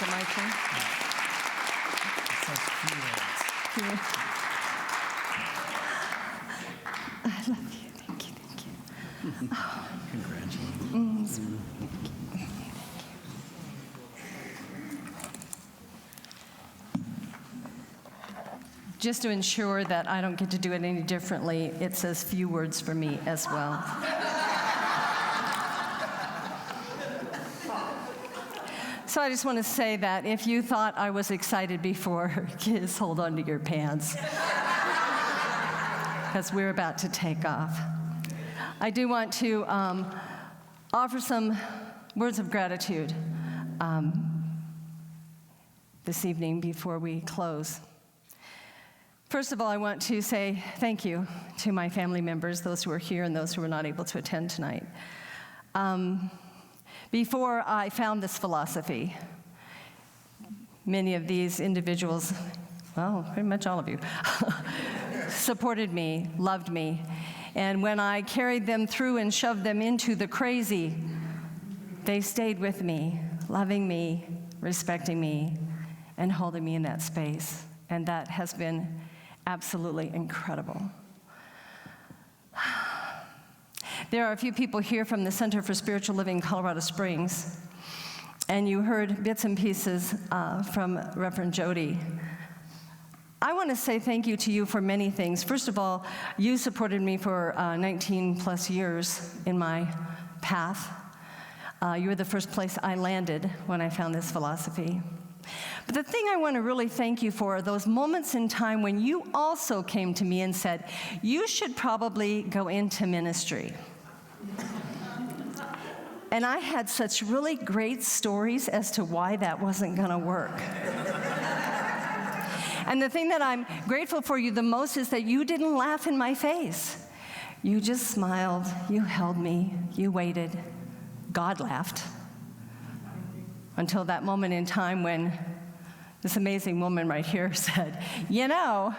it my turn? It says few words. I love you. Thank you. Thank you. Congratulations. Just to ensure that I don't get to do it any differently, it says few words for me as well. So I just want to say that if you thought I was excited before, kids, hold on to your pants, because we're about to take off. I do want to offer some words of gratitude this evening before we close. First of all, I want to say thank you to my family members, those who are here and those who were not able to attend tonight. Before I found this philosophy, many of these individuals, well, pretty much all of you, supported me, loved me. And when I carried them through and shoved them into the crazy, they stayed with me, loving me, respecting me, and holding me in that space. And that has been absolutely incredible. There are a few people here from the Center for Spiritual Living, Colorado Springs, and you heard bits and pieces from Reverend Jody. I want to say thank you to you for many things. First of all, you supported me for 19 plus years in my path. You were the first place I landed when I found this philosophy. But the thing I want to really thank you for are those moments in time when you also came to me and said, you should probably go into ministry. And I had such really great stories as to why that wasn't going to work. And the thing that I'm grateful for you the most is that you didn't laugh in my face. You just smiled, you held me, you waited. God laughed. Until that moment in time when this amazing woman right here said, you know,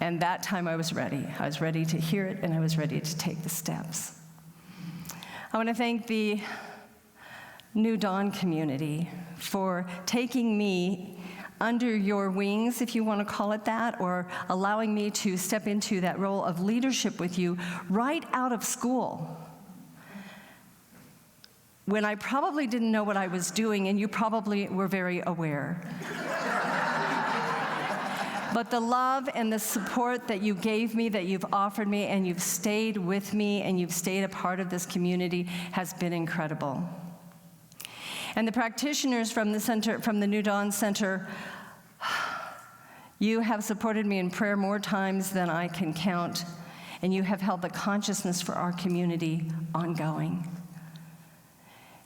and that time I was ready. I was ready to hear it, and I was ready to take the steps. I want to thank the New Dawn community for taking me under your wings, if you want to call it that, or allowing me to step into that role of leadership with you right out of school, when I probably didn't know what I was doing, and you probably were very aware. But the love and the support that you gave me, that you've offered me, and you've stayed with me, and you've stayed a part of this community has been incredible. And the practitioners from the center, from the New Dawn Center, you have supported me in prayer more times than I can count, and you have held the consciousness for our community ongoing.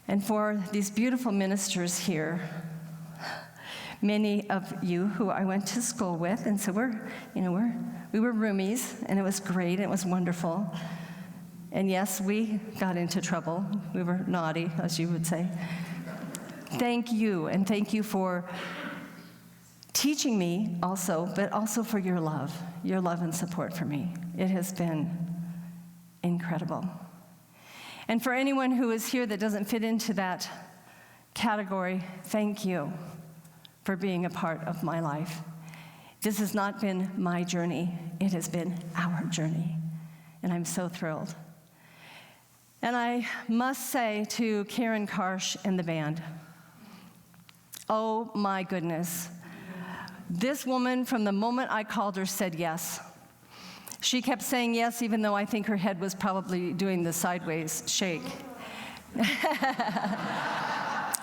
And for these beautiful ministers here, many of you who I went to school with, and so we were roomies, and it was great, and it was wonderful. And yes, we got into trouble. We were naughty, as you would say. Thank you, and thank you for teaching me also, but also for your love and support for me. It has been incredible. And for anyone who is here that doesn't fit into that category, thank you for being a part of my life. This has not been my journey, it has been our journey, and I'm so thrilled. And I must say to Karen Karsh and the band, oh my goodness, this woman, from the moment I called her, said yes. She kept saying yes, even though I think her head was probably doing the sideways shake.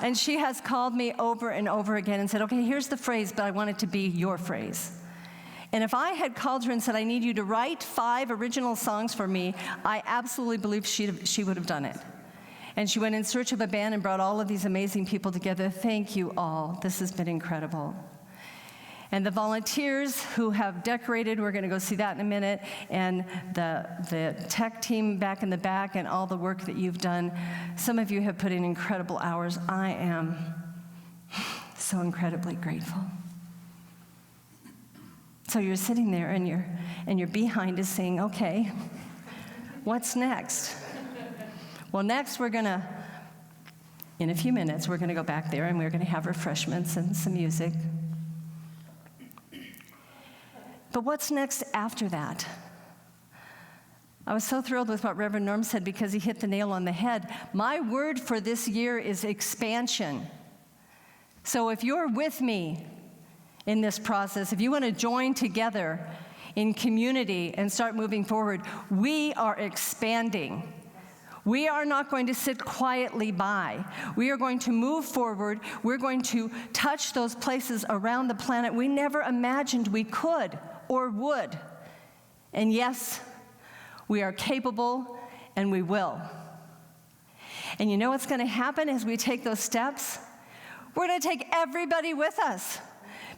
And she has called me over and over again and said, okay, here's the phrase, but I want it to be your phrase. And if I had called her and said, I need you to write 5 original songs for me, I absolutely believe she would have done it. And she went in search of a band and brought all of these amazing people together. Thank you all. This has been incredible. And the volunteers who have decorated, we're going to go see that in a minute, and the tech team back in the back and all the work that you've done. Some of you have put in incredible hours. I am so incredibly grateful. So you're sitting there and your behind is saying, okay, what's next? Well, next in a few minutes, we're going to go back there and we're going to have refreshments and some music. But what's next after that? I was so thrilled with what Reverend Norm said because he hit the nail on the head. My word for this year is expansion. So if you're with me in this process, if you want to join together in community and start moving forward, we are expanding. We are not going to sit quietly by. We are going to move forward. We're going to touch those places around the planet we never imagined we could or would. And yes, we are capable, and we will. And you know what's going to happen as we take those steps? We're going to take everybody with us,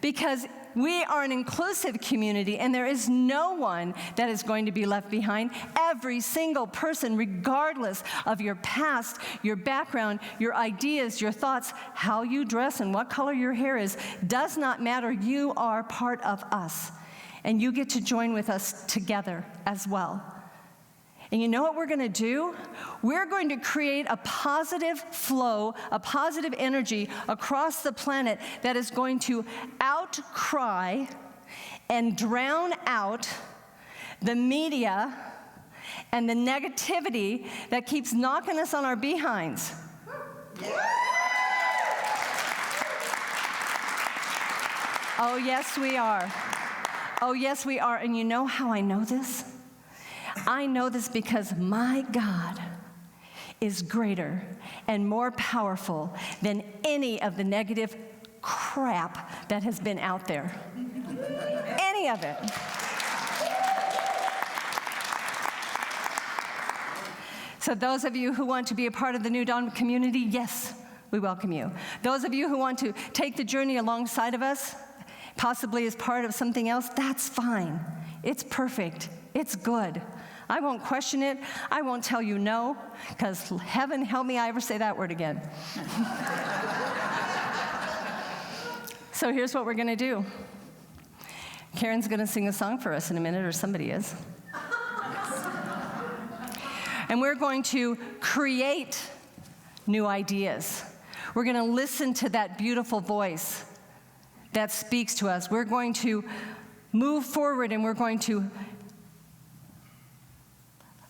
because we are an inclusive community, and there is no one that is going to be left behind. Every single person, regardless of your past, your background, your ideas, your thoughts, how you dress, and what color your hair is, does not matter. You are part of us, and you get to join with us together as well. And you know what we're going to do? We're going to create a positive flow, a positive energy across the planet that is going to outcry and drown out the media and the negativity that keeps knocking us on our behinds. Oh, yes, we are. Oh, yes, we are. And you know how I know this? I know this because my God is greater and more powerful than any of the negative crap that has been out there. Any of it. So those of you who want to be a part of the New Dawn community, yes, we welcome you. Those of you who want to take the journey alongside of us, possibly as part of something else, that's fine. It's perfect. It's good. I won't question it. I won't tell you no, because heaven help me I ever say that word again. So here's what we're going to do. Karen's going to sing a song for us in a minute, or somebody is. And we're going to create new ideas. We're going to listen to that beautiful voice that speaks to us. We're going to move forward, and we're going to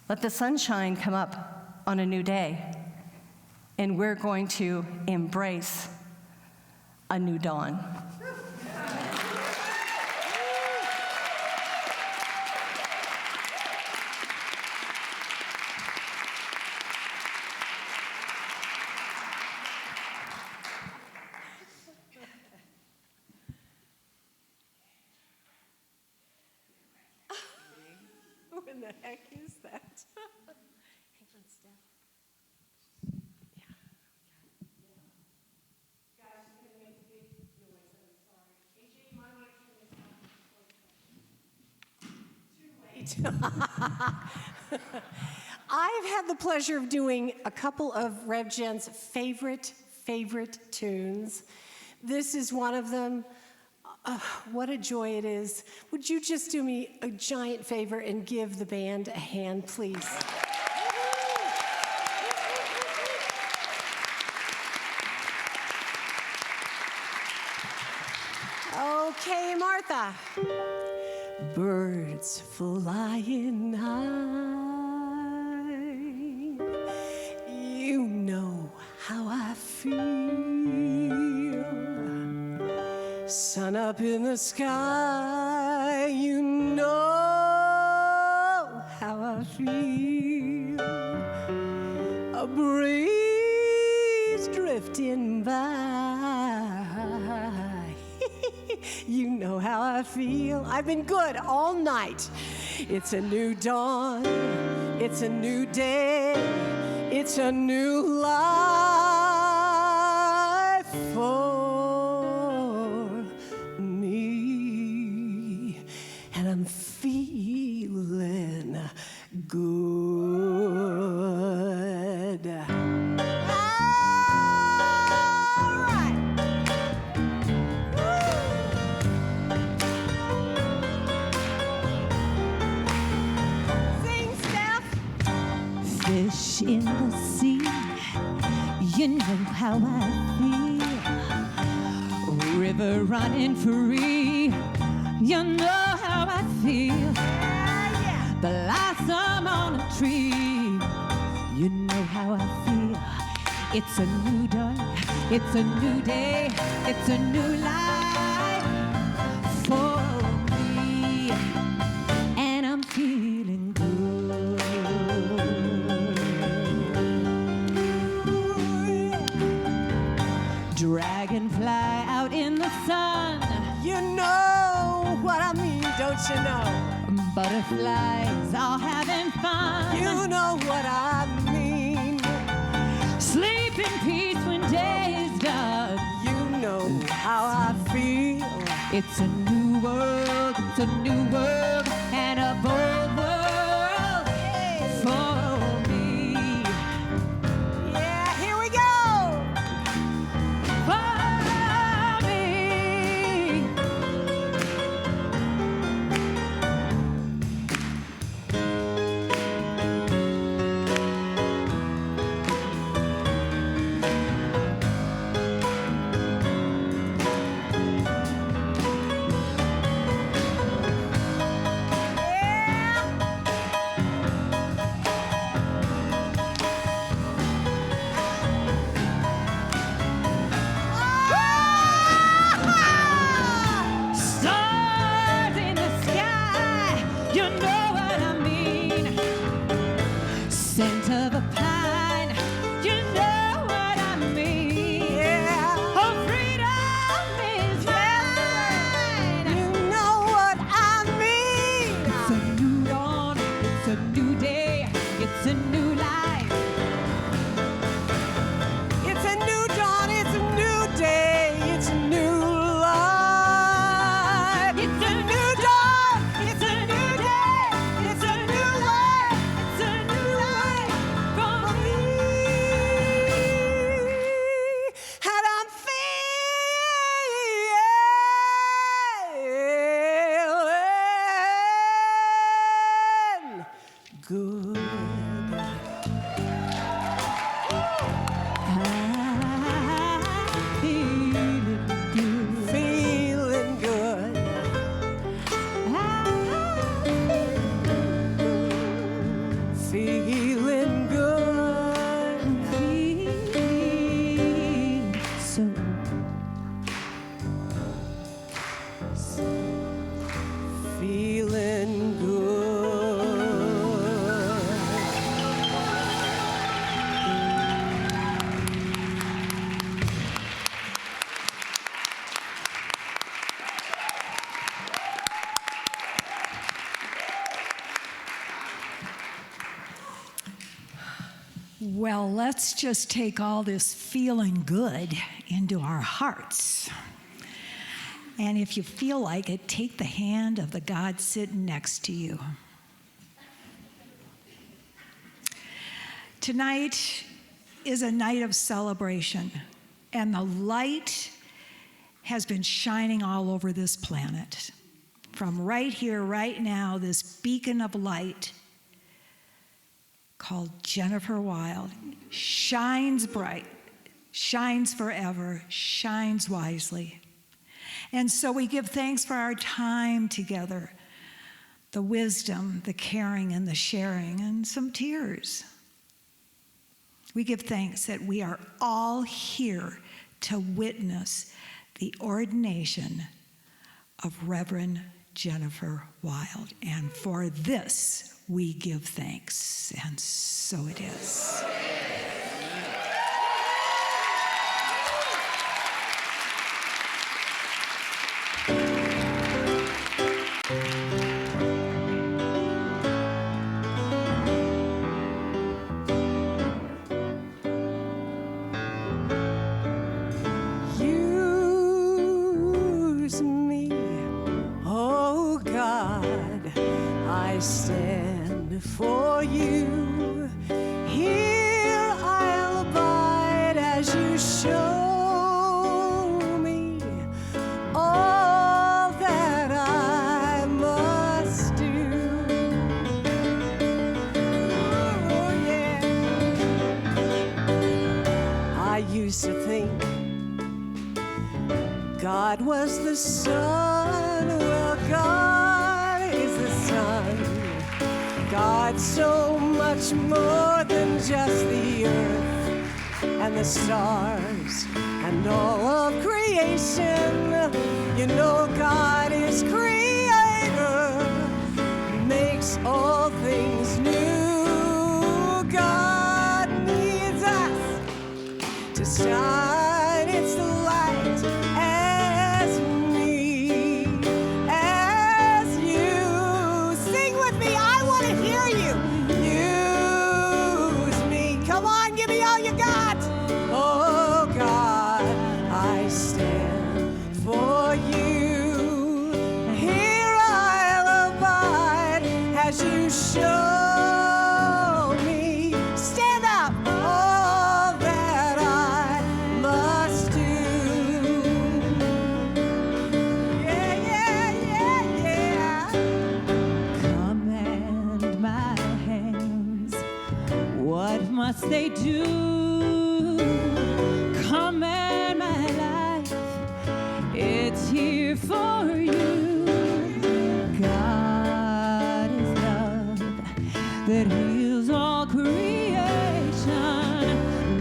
let the sunshine come up on a new day. And we're going to embrace a new dawn. When the heck is that? Hang on, Steph. Yeah. Guys, you're going to make a big noise. I'm sorry. AJ, you might want to turn this off. Too late. I've had the pleasure of doing a couple of Rev Jenn's favorite tunes. This is one of them. What a joy it is. Would you just do me a giant favor and give the band a hand, please? Okay, Martha. Birds flying high, you know how I feel. Sun up in the sky, you know how I feel. A breeze drifting by, you know how I feel. I've been good all night. It's a new dawn, it's a new day, it's a new life for me, and I'm feeling good. All right. Sing, Steph. Fish in the sea, you know how I feel. River running free, you know how I feel. Blossom on a tree, you know how I feel. It's a new dawn, it's a new day, it's a new life for me, and I'm feeling good. Dragonfly out in the sun, You know what I mean, don't you know? butterflies all having fun. You know what I mean. Sleep in peace when day is done. You know how I feel. It's a new world, it's a new world, and a bold world for me. Yeah, here we go. For me. scent of a pine. You know what I mean. Yeah. Oh, freedom is mine. You know what I mean. It's a new dawn, it's a new day, it's a new life. It's a new dawn, it's a new day, it's a new life. It's a new dawn, it's a new day, it's a new life, it's a new life for me. And I'm feeling good. Feeling good. Feeling good. Feeling good. Well, let's just take all this feeling good into our hearts. And if you feel like it, take the hand of the God sitting next to you. Tonight is a night of celebration, and the light has been shining all over this planet. From right here, right now, this beacon of light called Jennifer Wilde shines bright, shines forever, shines wisely. And so we give thanks for our time together, the wisdom, the caring, and the sharing, and some tears. We give thanks that we are all here to witness the ordination of Reverend Jennifer Wilde. And for this, we give thanks. And so it is. Use me, oh God, I stand for you. Here I'll abide as you show me all that I must do. Oh, yeah. I used to think God was the sun. Well, God is the sun. God's so much more than just the earth and the stars and all of creation. You know, God is creator, makes all things new. God needs us to shine its light as me, as you. Sing with me, I want to hear you. Use me, come on, give me all you got. Oh God, I stand for you. Here I'll abide as you show me. Stand up, all that I must do. Yeah, yeah, yeah, yeah. Command my hands, what must they do? Command my life, it's here for you. God is love that heals all creation.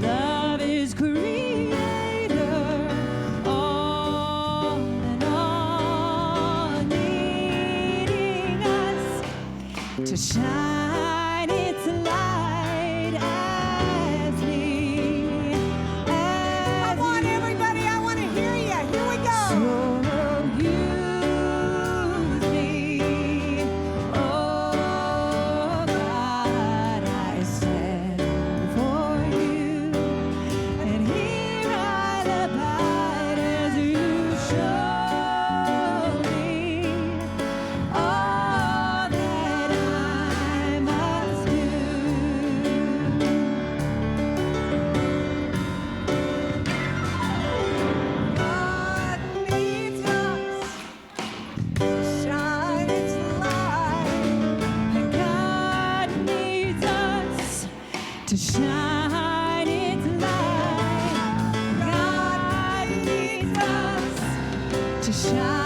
Love is creator, all in all, needing us to shine its light to shine its light. God needs us to shine.